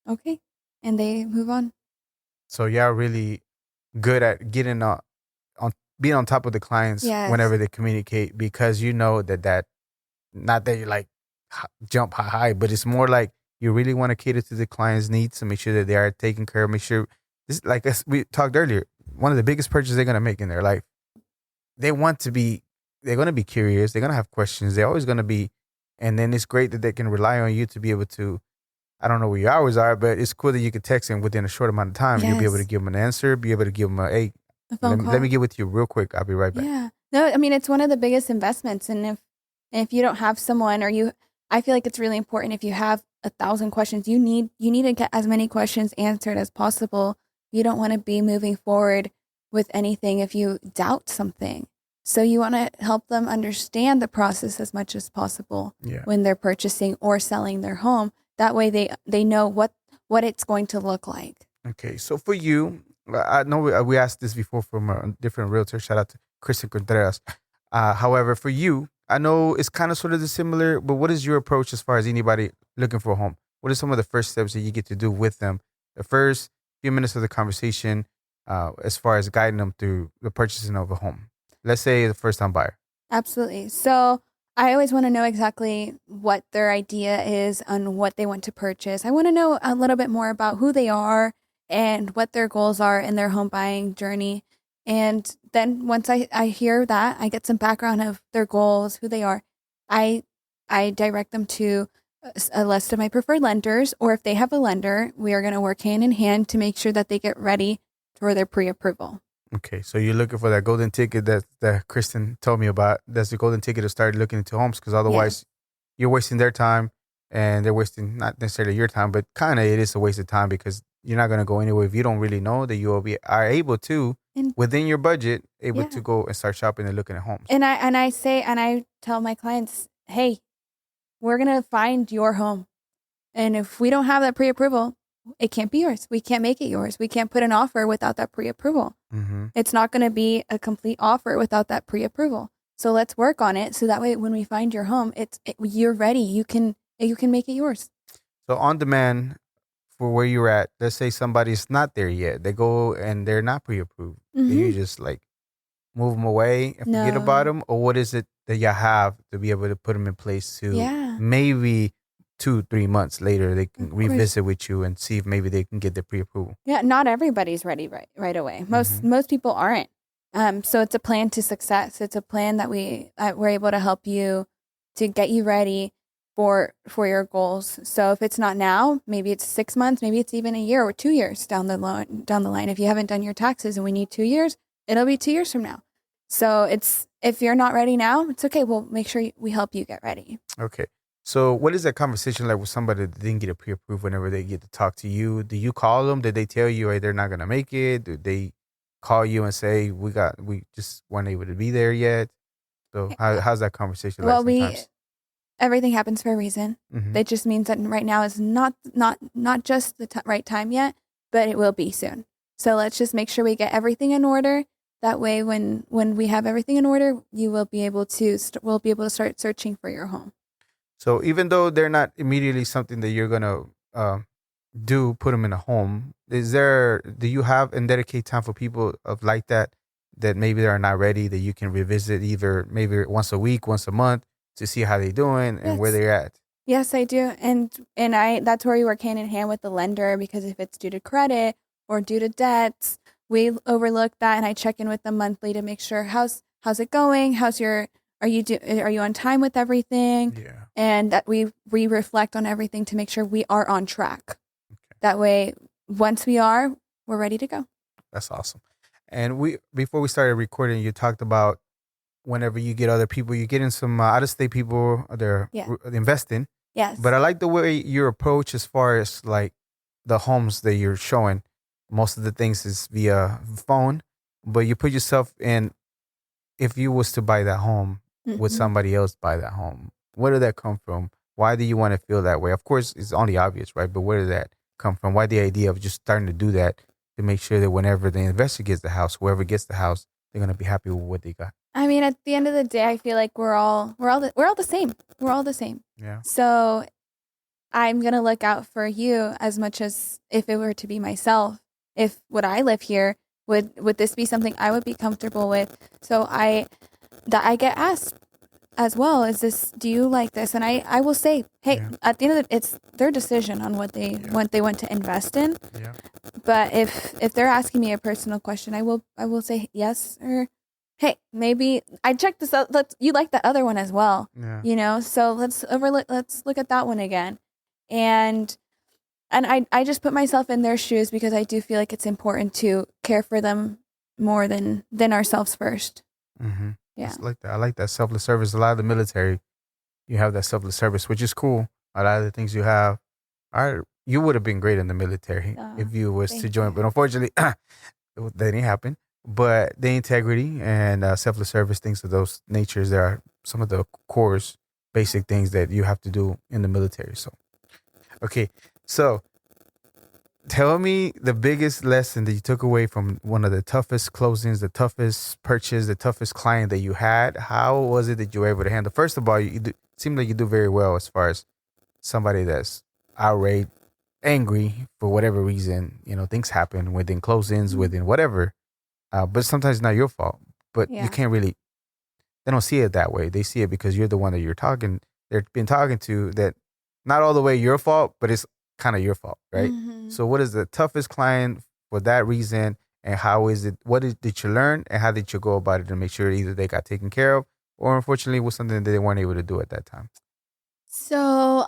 Okay. And they move on. So really good at getting being on top of the clients whenever they communicate, because you know that not that you like jump high, but it's more like you really want to cater to the client's needs to make sure that they are taken care of. Make sure this, like as we talked earlier, one of the biggest purchases they're gonna make in their life. They're gonna be curious. They're gonna have questions. They're always gonna be, and then it's great that they can rely on you to be able to. I don't know where your hours are, but it's cool that you can text them within a short amount of time. You'll be able to give them an answer. Be able to give them a phone call. Let me get with you real quick. I'll be right back. Yeah. No, I mean, it's one of the biggest investments, and if you don't have someone, I feel like it's really important. If you have 1,000 questions, you need to get as many questions answered as possible. You don't want to be moving forward with anything if you doubt something. So you want to help them understand the process as much as possible when they're purchasing or selling their home. That way they know what it's going to look like. Okay. So for you, I know we asked this before from a different realtor. Shout out to Kristen Contreras. However, for you, I know it's kind of sort of similar, but what is your approach as far as anybody looking for a home? What are some of the first steps that you get to do with them? The first few minutes of the conversation, as far as guiding them through the purchasing of a home. Let's say the first time buyer. Absolutely. So I always want to know exactly what their idea is on what they want to purchase. I want to know a little bit more about who they are and what their goals are in their home buying journey. And then once I hear that, I get some background of their goals, who they are. I direct them to a list of my preferred lenders, or if they have a lender, we are going to work hand in hand to make sure that they get ready for their pre-approval. Okay, so you're looking for that golden ticket that Kristen told me about. That's the golden ticket to start looking into homes, because otherwise you're wasting their time and they're wasting not necessarily your time, but kind of it is a waste of time, because you're not going to go anywhere if you don't really know that you are able to, within your budget, to go and start shopping and looking at homes. And I tell my clients, hey, we're going to find your home. And if we don't have that pre-approval, it can't be yours. We can't make it yours. We can't put an offer without that pre-approval. Mm-hmm. It's not going to be a complete offer without that pre-approval. So let's work on it. So that way, when we find your home, you're ready. You can make it yours. So OnDemand, for where you're at, let's say somebody's not there yet. They go and they're not pre-approved. Mm-hmm. Do you just like move them away and forget about them? Or what is it that you have to be able to put them in place to maybe 2-3 months later they can revisit with you and see if maybe they can get the pre-approval? Yeah, not everybody's ready right away. Most people aren't. So it's a plan to success. It's a plan that we're able to help you to get you ready for your goals. So if it's not now, maybe it's 6 months, maybe it's even a year or 2 years down the line. If you haven't done your taxes and we need 2 years, it'll be 2 years from now. So if you're not ready now, it's okay. We'll make sure we help you get ready. Okay. So what is that conversation like with somebody that didn't get a pre-approved whenever they get to talk to you? Do you call them? Did they tell you, hey, they're not going to make it? Did they call you and say, we just weren't able to be there yet? So how's that conversation like sometimes? Everything happens for a reason. Mm-hmm. That just means that right now is not just the right time yet, but it will be soon. So let's just make sure we get everything in order. That way, when we have everything in order, you will be able to start searching for your home. So even though they're not immediately something that you're gonna put them in a home, do you have and dedicate time for people of like that maybe they're not ready, that you can revisit either maybe once a week, once a month to see how they're doing and where they're at? Yes, I do, and that's where we work hand in hand with the lender, because if it's due to credit or due to debts, we overlook that, and I check in with them monthly to make sure how's it going, are you on time with everything? Yeah. And that we reflect on everything to make sure we are on track. Okay. That way, once we are, we're ready to go. That's awesome. And before we started recording, you talked about whenever you get other people, you're getting some out-of-state people, they're investing. Yes. But I like the way your approach as far as like the homes that you're showing. Most of the things is via phone, but you put yourself in, if you was to buy that home, would somebody else buy that home? Where did that come from? Why do you want to feel that way? Of course, it's only obvious, right? But where did that come from? Why the idea of just starting to do that to make sure that whenever the investor gets the house, whoever gets the house, they're going to be happy with what they got? I mean, at the end of the day, I feel like we're all the same. We're all the same. Yeah. So I'm going to look out for you as much as if it were to be myself. If would I live here, would this be something I would be comfortable with? So I get asked as well, do you like this? And I will say, hey, at the end of it's their decision on what they want to invest in. Yeah. But if they're asking me a personal question, I will say yes, or hey, maybe I checked this out. You like that other one as well. Yeah. So let's look at that one again. And I just put myself in their shoes because I do feel like it's important to care for them more than ourselves first. Mm-hmm. Yeah. I like that selfless service. A lot of the military, you have that selfless service, which is cool. A lot of the things you have, you would have been great in the military if you was to join. But unfortunately, that didn't happen. But the integrity and selfless service, things of those natures, there are some of the cores, basic things that you have to do in the military. So, okay. So tell me the biggest lesson that you took away from one of the toughest closings, the toughest purchase, the toughest client that you had. How was it that you were able to handle? First of all, it seemed like you do very well as far as somebody that's outraged, angry for whatever reason. Things happen within closings, within whatever. But sometimes it's not your fault. But you can't really, they don't see it that way. They see it because you're the one that they've been talking to, that not all the way your fault, but it's kind of your fault, right? Mm-hmm. So what is the toughest client for that reason, and how is it, did you learn, and how did you go about it to make sure either they got taken care of, or unfortunately was something that they weren't able to do at that time? So,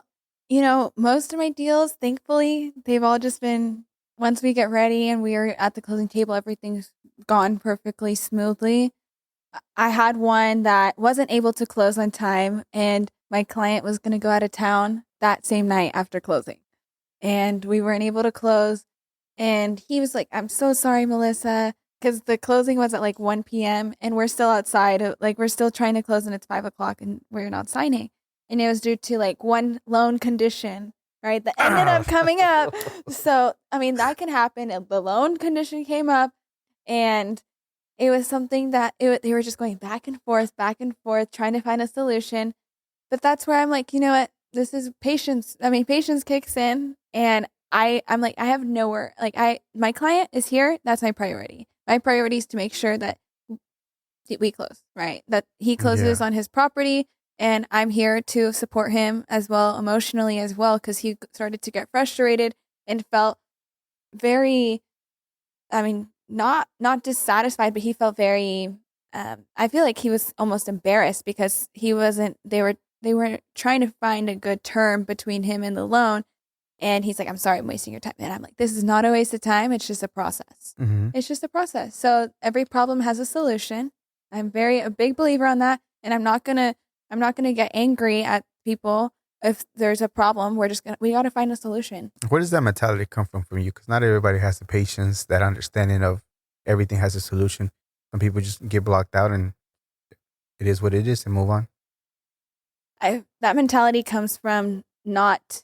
most of my deals, thankfully, they've all just been, once we get ready and we are at the closing table, everything's gone perfectly smoothly. I had one that wasn't able to close on time, and my client was going to go out of town that same night after closing. And we weren't able to close. And he was like, I'm so sorry, Melyssa, because the closing was at like 1 p.m. and we're still outside. Like, we're still trying to close and it's 5 o'clock and we're not signing. And it was due to like one loan condition, right? That ended up coming up. So, I mean, that can happen. The loan condition came up, and it was something that they were just going back and forth, trying to find a solution. But that's where I'm like, you know what? This is patience. I mean, patience kicks in, and I'm like, I have nowhere. Like, my client is here. That's my priority. My priority is to make sure that we close, right? That he closes on his property, and I'm here to support him as well, emotionally as well, because he started to get frustrated and felt very, I mean, not dissatisfied, but he felt very. I feel like he was almost embarrassed because he wasn't. They were trying to find a good term between him and the loan, and he's like, "I'm sorry, I'm wasting your time." And I'm like, "This is not a waste of time. It's just a process. It's just a process. So every problem has a solution. I'm a big believer on that, and I'm not gonna get angry at people if there's a problem. We got to find a solution." Where does that mentality come from you? Because not everybody has the patience, that understanding of everything has a solution. Some people just get blocked out and it is what it is and move on. That mentality comes from not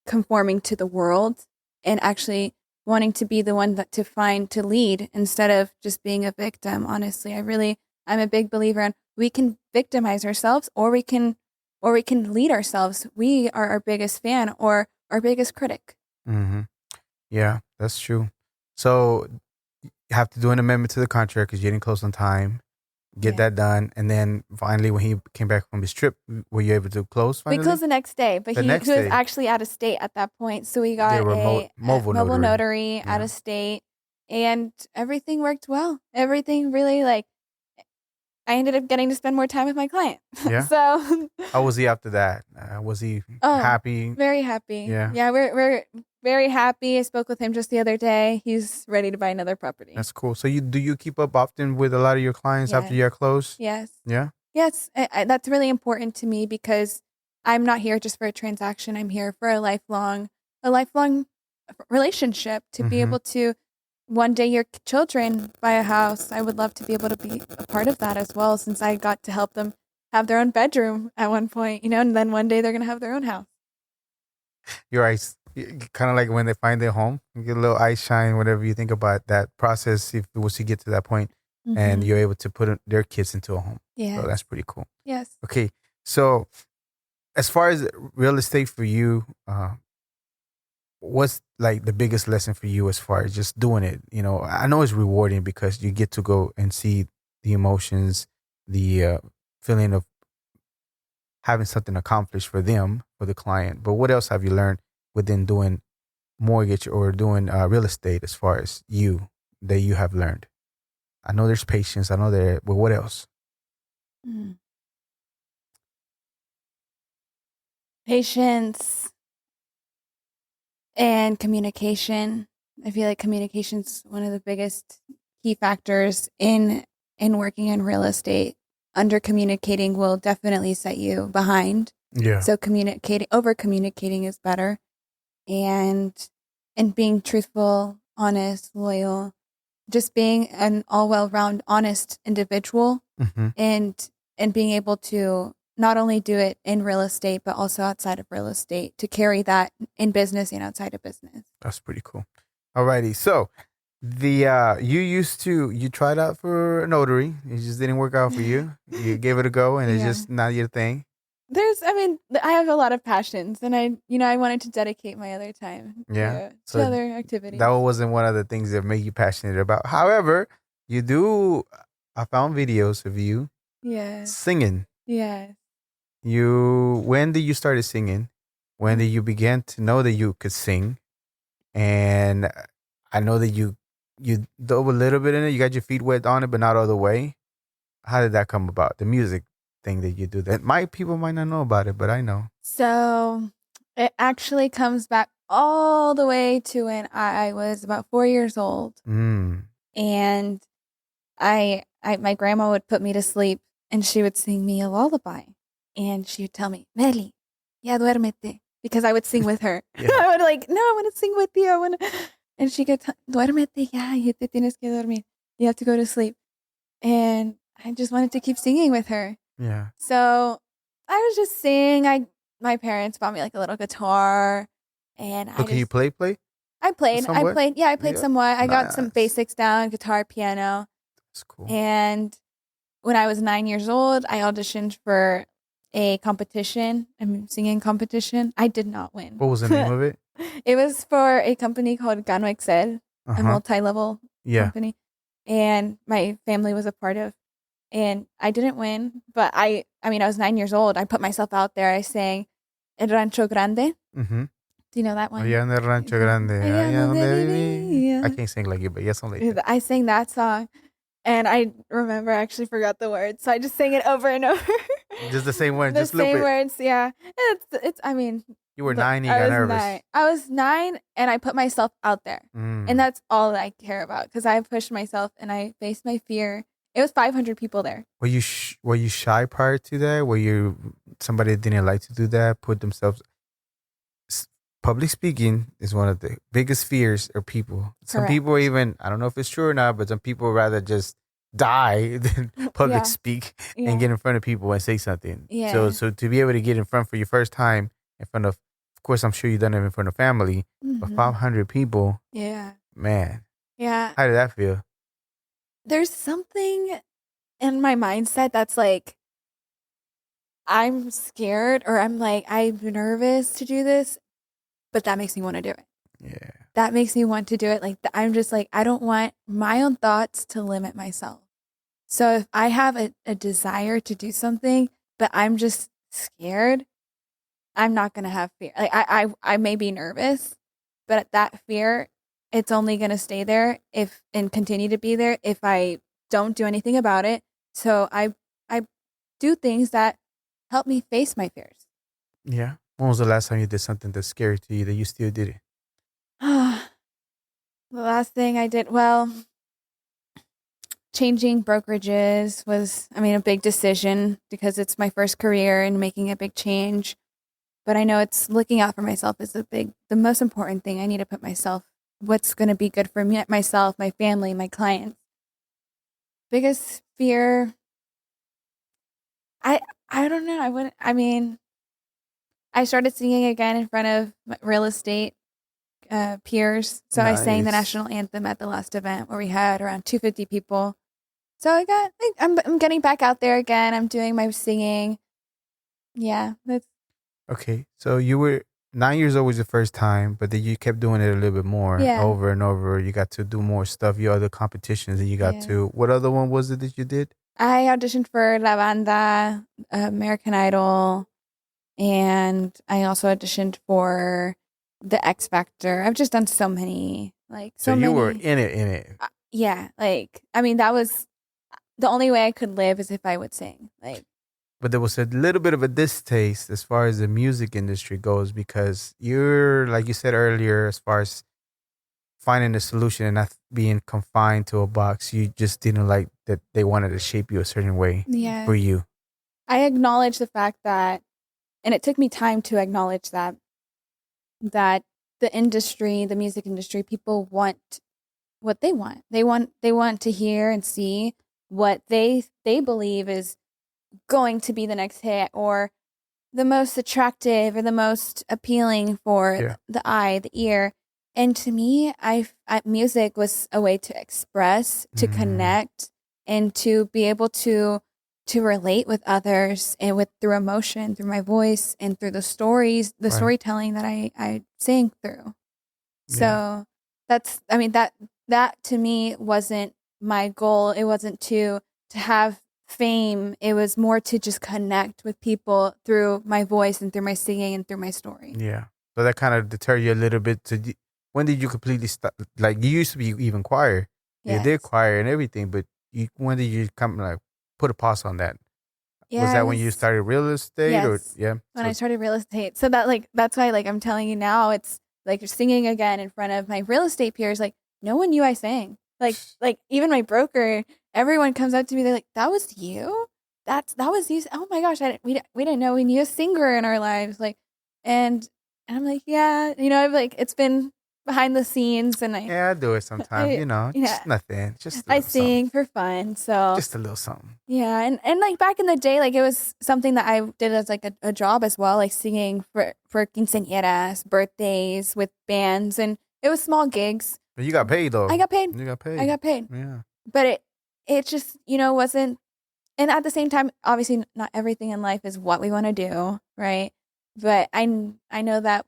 conforming to the world and actually wanting to be the one to lead instead of just being a victim. Honestly, I'm a big believer in we can victimize ourselves or we can lead ourselves. We are our biggest fan or our biggest critic. Mm-hmm. Yeah, that's true. So you have to do an amendment to the contract because you're getting close on time. Get that done. And then finally, when he came back from his trip, were you able to close finally? We closed the next day, but he was actually out of state at that point. So we got a mobile notary out of state and everything worked well. Everything really I ended up getting to spend more time with my client. Yeah. So how was he after that? Was he happy? Very happy. Yeah. Yeah, we're very happy. I spoke with him just the other day. He's ready to buy another property. That's cool. So do you keep up often with a lot of your clients after you're close? Yes. Yeah. Yes. That's really important to me because I'm not here just for a transaction. I'm here for a lifelong relationship to be able to one day your children buy a house. I would love to be able to be a part of that as well, since I got to help them have their own bedroom at one point, and then one day they're going to have their own house. Your eyes, kind of like when they find their home, you get a little eye shine, whatever you think about that process, if it was to get to that point, and you're able to put their kids into a home. Yeah. So that's pretty cool. Yes. Okay. So as far as real estate for you, what's like the biggest lesson for you as far as just doing it? I know it's rewarding because you get to go and see the emotions, the feeling of having something accomplished for them, for the client. But what else have you learned within doing mortgage or doing real estate as far as that you have learned? I know there's patience. I know but what else? Patience and communication. I feel like communication's one of the biggest key factors in working in real estate. Under communicating will definitely set you behind. Yeah. So over communicating is better, and being truthful, honest, loyal, just being an all well-round honest individual, and being able to not only do it in real estate but also outside of real estate, to carry that in business and outside of business. That's pretty cool. Alrighty, so you tried out for a notary. It just didn't work out for you. You gave it a go, and it's just not your thing. I have a lot of passions, and I wanted to dedicate my other time to other activities. That wasn't one of the things that made you passionate about. However, I found videos of you singing. Yeah. When did you start singing? When did you begin to know that you could sing? And I know that you dove a little bit in it. You got your feet wet on it, but not all the way. How did that come about? The music thing that you do that people might not know about it, but I know. So it actually comes back all the way to when I was about 4 years old. And my grandma would put me to sleep and she would sing me a lullaby, and she would tell me, "Meli, ya duérmete," because I would sing with her. I would no, I want to sing with you. And she could duérmete ya, y te tienes que dormir. You have to go to sleep. And I just wanted to keep singing with her. Yeah. So I was just singing. My parents bought me a little guitar, and can you play? I played. Somewhat? I played somewhat. I got some basics down: guitar, piano. That's cool. And when I was 9 years old, I auditioned for a competition, a singing competition. I did not win. What was the name of it? It was for a company called Gano Excel, a multi-level company, and my family was a part of. And I didn't win, but I was 9 years old. I put myself out there. I sang El Rancho Grande Do you know that one? Allá en el Rancho Grande. Allá donde viví. I Yeah. can't sing like you, but yes, I'm like that. I sang that song, and I remember I actually forgot the words, so I just sang it over and over. Just the same one, The just a little same bit. words, yeah. It's. I mean, You were look, 9, you I got was nervous. 9. I was 9, and I put myself out there, and that's all I care about because I pushed myself and I faced my fear. It was 500 people there. Were you shy prior to that? Were you somebody that didn't like to do that? Put themselves. Public speaking is one of the biggest fears of people. Some Correct. people even, I don't know if it's true or not, but some people rather just die than public Yeah. speak Yeah. and get in front of people and say something. Yeah. So to be able to get in front for your first time in front of course, I'm sure you've done it in front of family, but 500 people. Yeah. Man. Yeah. How did that feel? There's something in my mindset that's like, I'm scared or I'm nervous to do this, but that makes me want to do it. Yeah. That makes me want to do it. Like, I'm just like, I don't want my own thoughts to limit myself. So if I have a desire to do something, but I'm just scared, I'm not going to have fear. Like, I may be nervous, but that fear, it's only going to stay there and continue to be there if I don't do anything about it. So I do things that help me face my fears. Yeah. When was the last time you did something that's scary to you that you still did it? The last thing I did, well, changing brokerages was, a big decision because it's my first career and making a big change. But I know it's looking out for myself is the most important thing. I need to put what's going to be good for me, myself, my family, my clients. Biggest fear, I don't know. I started singing again in front of real estate peers. So I sang the national anthem at the last event where we had around 250 people. So I'm getting back out there again. I'm doing my singing. Yeah, that's okay. So you were 9 years old was the first time, but then you kept doing it a little bit more, over and over. You got to do more stuff. Your other competitions, and you got to. What other one was it that you did? I auditioned for La Banda, American Idol, and I also auditioned for the X Factor. I've just done so many, so you were in it. Yeah, that was the only way I could live is if I would sing. But there was a little bit of a distaste as far as the music industry goes because you're, like you said earlier, as far as finding a solution and not being confined to a box, you just didn't like that they wanted to shape you a certain way for you. I acknowledge the fact that, and it took me time to acknowledge that the industry, the music industry, people want what they want. They want to hear and see what they believe is going to be the next hit or the most attractive or the most appealing for the eye, the ear. And to me, music was a way to express, to connect, and to be able to relate with others and through emotion, through my voice, and through the stories, the storytelling that I sing through. So that's, that to me wasn't my goal. It wasn't to have fame. It was more to just connect with people through my voice and through my singing and through my story. Yeah. So that kind of deterred you a little bit. When did you completely stop? Like, you used to be even choir. You did choir and everything, but when did you put a pause on that? Yeah, was that when you started real estate? Yes. Or when I started real estate. So that that's why I'm telling you now, it's like you're singing again in front of my real estate peers. Like, no one knew I sang. Like even my broker, everyone comes up to me. They're like, "That was you? That was you? Oh my gosh, we didn't know we knew a singer in our lives." And I'm like, yeah, it's been behind the scenes, and I do it sometimes. Just nothing. Just I sing for fun, so just a little something. Yeah, and back in the day, it was something that I did as a job as well, singing for quinceañeras, birthdays with bands, and it was small gigs. But you got paid though. I got paid. You got paid. I got paid. Yeah. But it just wasn't. And at the same time, obviously, not everything in life is what we want to do, right? But I know that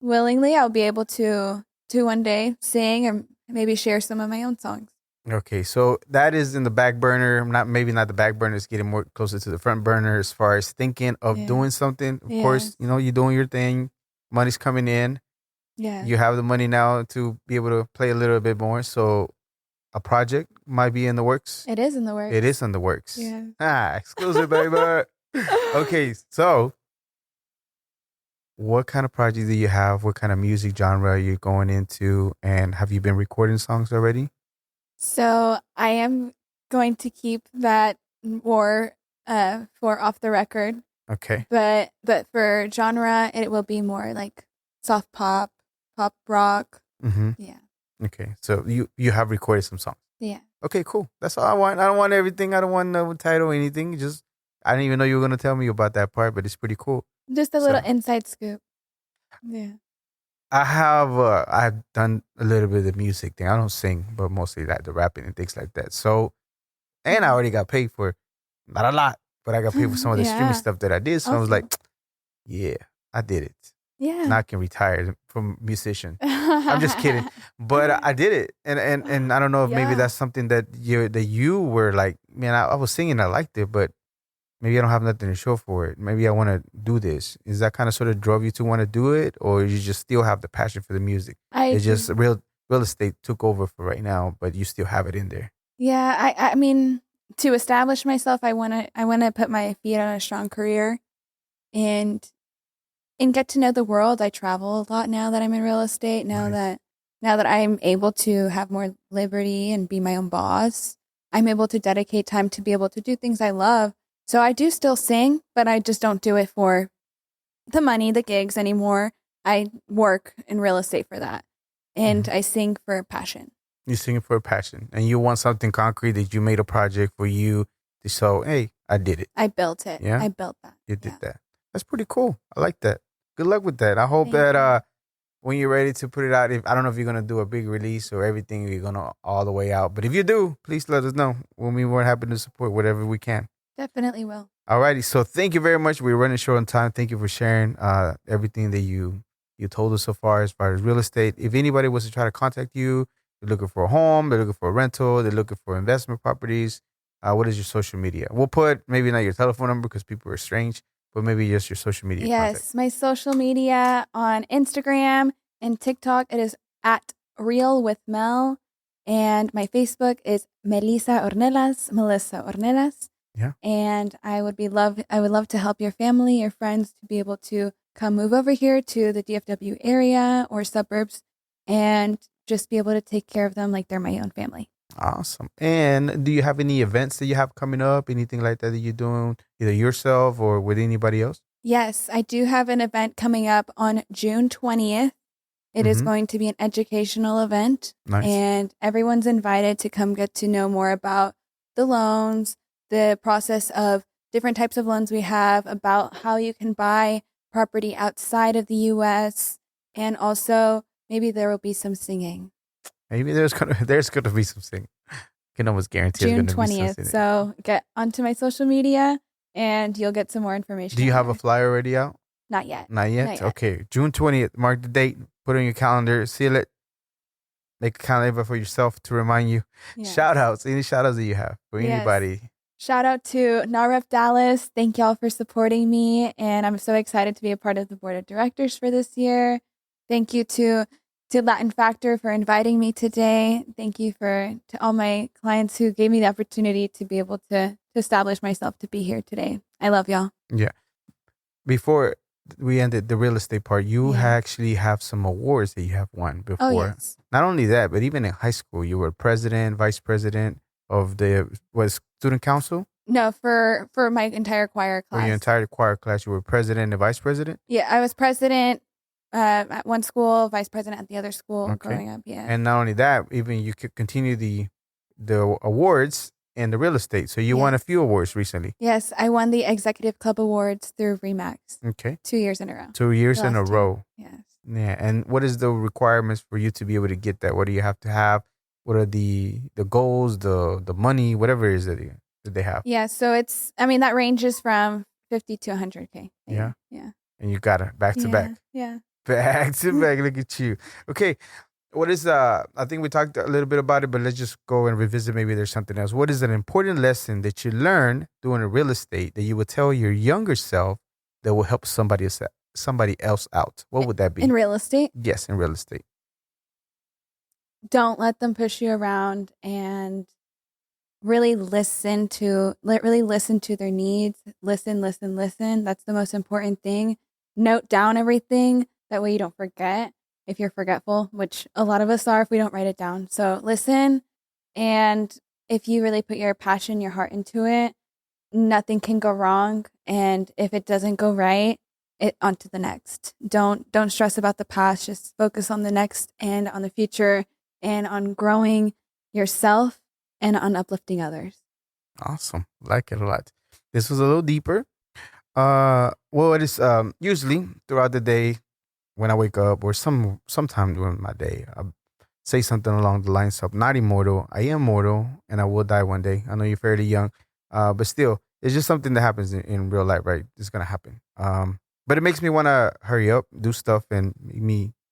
willingly I'll be able to one day sing or maybe share some of my own songs. Okay, so that is in the back burner. Maybe not the back burner. It's getting more closer to the front burner as far as thinking of doing something. Of course, you're doing your thing. money's coming in. Yeah. You have the money now to be able to play a little bit more. So a project might be in the works. It is in the works. It is in the works. Yeah. Exclusive, baby. Okay, so what kind of project do you have? What kind of music genre are you going into? And have you been recording songs already? So I am going to keep that more for off the record. Okay. But for genre, it will be more like soft pop, pop rock. Mm-hmm. Yeah. Okay. So you have recorded some songs. Yeah. Okay, cool. That's all I want. I don't want everything. I don't want no title or anything. Just I didn't even know you were gonna tell me about that part, but it's pretty cool. Just a little inside scoop. Yeah. I've done a little bit of the music thing. I don't sing, but mostly like the rapping and things like that. So, and I already got paid for not a lot, but I got paid for some of the streaming stuff that I did. So I was like, yeah, I did it. Yeah. Now I can retire from musician. I'm just kidding, but I did it, and I don't know if maybe that's something that you were like, man, I was singing, I liked it, but maybe I don't have nothing to show for it. Maybe I want to do this. Is that kind of sort of drove you to want to do it, or you just still have the passion for the music? It's just real estate took over for right now, but you still have it in there. Yeah, I mean, to establish myself, I wanna put my feet on a strong career, and get to know the world. I travel a lot now that I'm in real estate. Now that I'm able to have more liberty and be my own boss, I'm able to dedicate time to be able to do things I love. So I do still sing, but I just don't do it for the money, the gigs anymore. I work in real estate for that. And I sing for passion. You sing for a passion. And you want something concrete that you made a project for you to show, hey, I did it. I built it. Yeah? I built that. You did that. That's pretty cool. I like that. Good luck with that. I hope that when you're ready to put it out, I don't know if you're going to do a big release or everything, you're going to all the way out. But if you do, please let us know. We'll be more happy to support whatever we can. Definitely will. All righty. So thank you very much. We're running short on time. Thank you for sharing everything that you told us so far as real estate. If anybody was to try to contact you, they're looking for a home, they're looking for a rental, they're looking for investment properties, what is your social media? We'll put maybe not your telephone number because people are strange, but maybe just your social media. Yes, contact. My social media on Instagram and TikTok, it is at Real with Mel. And my Facebook is Melyssa Ornelas. Yeah. And I would love to help your family, your friends to be able to come move over here to the DFW area or suburbs and just be able to take care of them like they're my own family. Awesome. And do you have any events that you have coming up? Anything like that you're doing either yourself or with anybody else? Yes, I do have an event coming up on June 20th. It is going to be an educational event. Nice. And everyone's invited to come get to know more about the loans, the process of different types of loans we have, about how you can buy property outside of the U.S. And also maybe there will be some singing. Maybe there's gonna be some singing. I can almost guarantee June it's gonna 20th. Be some so get onto my social media and you'll get some more information. Do you have a flyer already out? Not yet. Not yet? Okay. June 20th. Mark the date. Put it on your calendar. Seal it. Make a calendar for yourself to remind you. Yeah. Shout outs. Any shout outs that you have for anybody? Shout out to NAREP Dallas. Thank y'all for supporting me. And I'm so excited to be a part of the board of directors for this year. Thank you to Latin Factor for inviting me today. Thank you to all my clients who gave me the opportunity to be able to establish myself to be here today. I love y'all. Yeah. Before we ended the real estate part, you actually have some awards that you have won before. Oh, yes. Not only that, but even in high school, you were president, vice president of the student council? No, for my entire choir class. For your entire choir class, you were president and vice president? Yeah, I was president at one school, vice president at the other school growing up. Yeah. And not only that, even you could continue the awards in the real estate. So you won a few awards recently. Yes, I won the Executive Club Awards through RE/MAX. Okay. 2 years in a row. 2 years in a row. Yes. Yeah. And what is the requirements for you to be able to get that? What do you have to have? What are the goals, the money, whatever it is that they have? Yeah. So that ranges from 50 to 100K. Yeah. Yeah. And you got it back to back. Yeah. Back to back. Look at you. Okay. What is I think we talked a little bit about it, but let's just go and revisit. Maybe there's something else. What is an important lesson that you learned doing real estate that you would tell your younger self that will help somebody somebody else out, what would that be? In real estate? Yes, in real estate. Don't let them push you around, and really listen to their needs. Listen. That's the most important thing. Note down everything. That way you don't forget if you're forgetful, which a lot of us are if we don't write it down. So listen. And if you really put your passion, your heart into it, nothing can go wrong. And if it doesn't go right, on to the next. Don't stress about the past. Just focus on the next and on the future and on growing yourself and on uplifting others. Awesome. Like it a lot. This was a little deeper. Well, it is usually throughout the day when I wake up or sometime during my day, I say something along the lines of not immortal. I am mortal and I will die one day. I know you're fairly young, but still, it's just something that happens in real life, right? It's going to happen. But it makes me want to hurry up, do stuff, and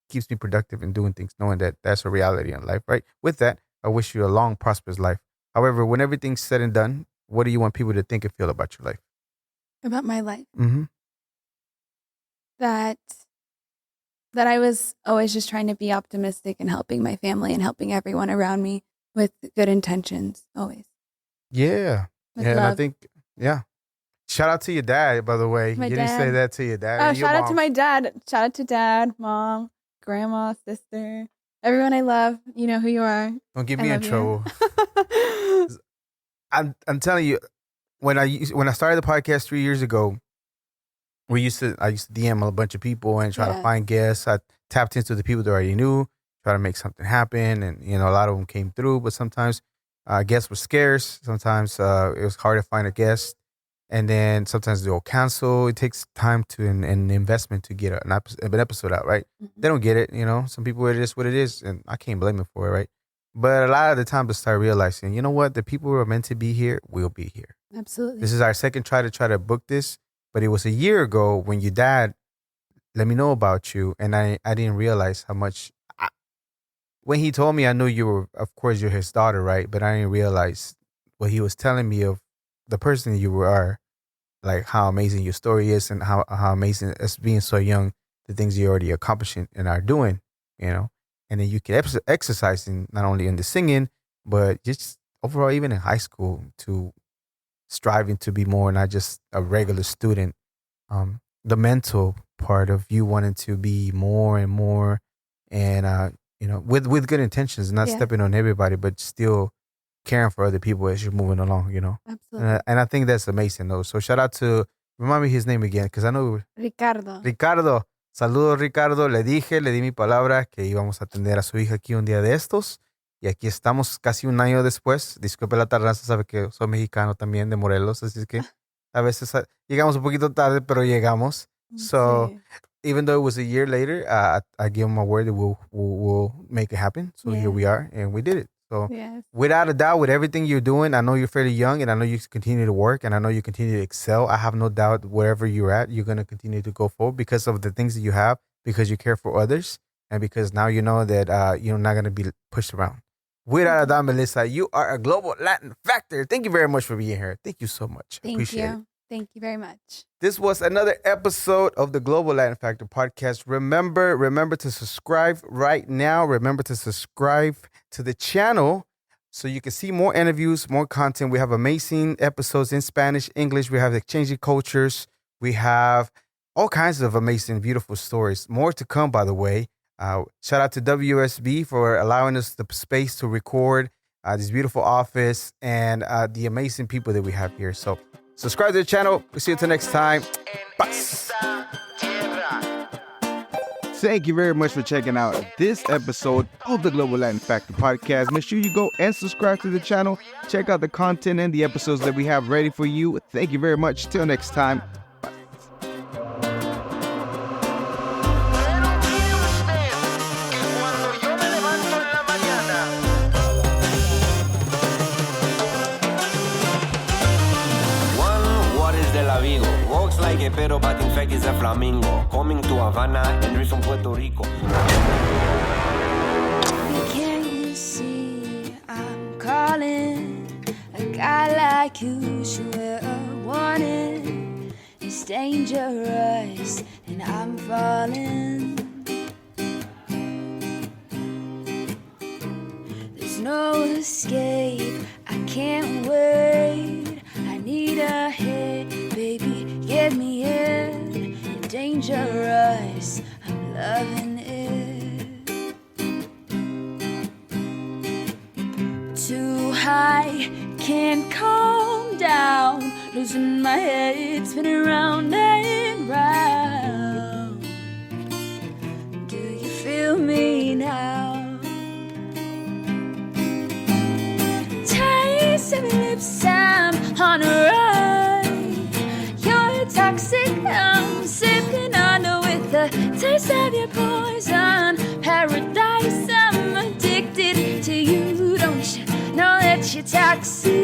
keeps me productive in doing things, knowing that that's a reality in life, right? With that, I wish you a long, prosperous life. However, when everything's said and done, what do you want people to think and feel about your life? About my life? Mm-hmm. That I was always just trying to be optimistic and helping my family and helping everyone around me with good intentions, always. Yeah. With yeah, love. And I think, yeah. Shout out to your dad, by the way. My you dad. didn't say that to your dad. Oh, and your shout out mom. to my dad. Shout out to dad, mom, grandma, sister, everyone I love. You know who you are. Don't get I me in love you. trouble. I'm telling you, when I started the podcast 3 years ago, I used to DM a bunch of people and try to find guests. I tapped into the people that I already knew, try to make something happen, and a lot of them came through. But sometimes guests were scarce. Sometimes it was hard to find a guest, and then sometimes they'll cancel. It takes time to an investment to get an episode out, right? Mm-hmm. They don't get it, Some people, it is what it is, and I can't blame them for it, right? But a lot of the time, to start realizing, you know what, the people who are meant to be here will be here. Absolutely. This is our second try to book this, but it was a year ago when your dad let me know about you, and I didn't realize how much. When he told me, I knew you were, of course, you're his daughter, right? But I didn't realize what he was telling me of the person you are, like how amazing your story is, and how amazing as being so young, the things you're already accomplishing and are doing, And then you can exercise not only in the singing, but just overall, even in high school, to striving to be more, not just a regular student. The mental part of you wanting to be more and more, and with good intentions, not stepping on everybody, but still caring for other people as you're moving along. Absolutely. And I think that's amazing, though. So shout out to, remind me his name again, because I know Ricardo. Saludos, Ricardo. Le di mi palabra que íbamos a atender a su hija aquí un día de estos. Y aquí estamos casi un año después. Disculpe la tardanza, sabe que soy mexicano también, de Morelos. Así es que a veces llegamos un poquito tarde, pero llegamos. So even though it was a year later, I give him my word that we'll make it happen. So here we are, and we did it. So without a doubt, with everything you're doing, I know you're fairly young, and I know you continue to work, and I know you continue to excel. I have no doubt wherever you're at, you're going to continue to go forward because of the things that you have, because you care for others, and because now you know that you're not going to be pushed around. Without a doubt, Melyssa, you are a global Latin factor. Thank you very much for being here. Thank you so much. Appreciate it. Thank you very much. This was another episode of the Global Latin Factor podcast. Remember to subscribe right now. Remember to subscribe to the channel so you can see more interviews, more content. We have amazing episodes in Spanish, English. We have exchanging cultures. We have all kinds of amazing, beautiful stories. More to come, by the way. Shout out to WSB for allowing us the space to record this beautiful office and the amazing people that we have here. So subscribe to the channel. We'll see you until next time. Bye. Thank you very much for checking out this episode of the Global Latin Factor podcast. Make sure you go and subscribe to the channel. Check out the content and the episodes that we have ready for you. Thank you very much. Till next time. Pero but in fact is a flamingo coming to Havana and from Puerto Rico. Can't you see I'm calling? A guy like you should wear a warning. You It's dangerous, and I'm falling. There's no escape, I can't wait. I need a hit, baby, get me in. You're dangerous, I'm loving it. Too high, can't calm down. Losing my head, spinning round and round. Do you feel me now? Taste of your lips, I'm on a run. You're toxic, I'm sipping on it with the taste of your poison. Paradise, I'm addicted to you. Don't you know that you're toxic?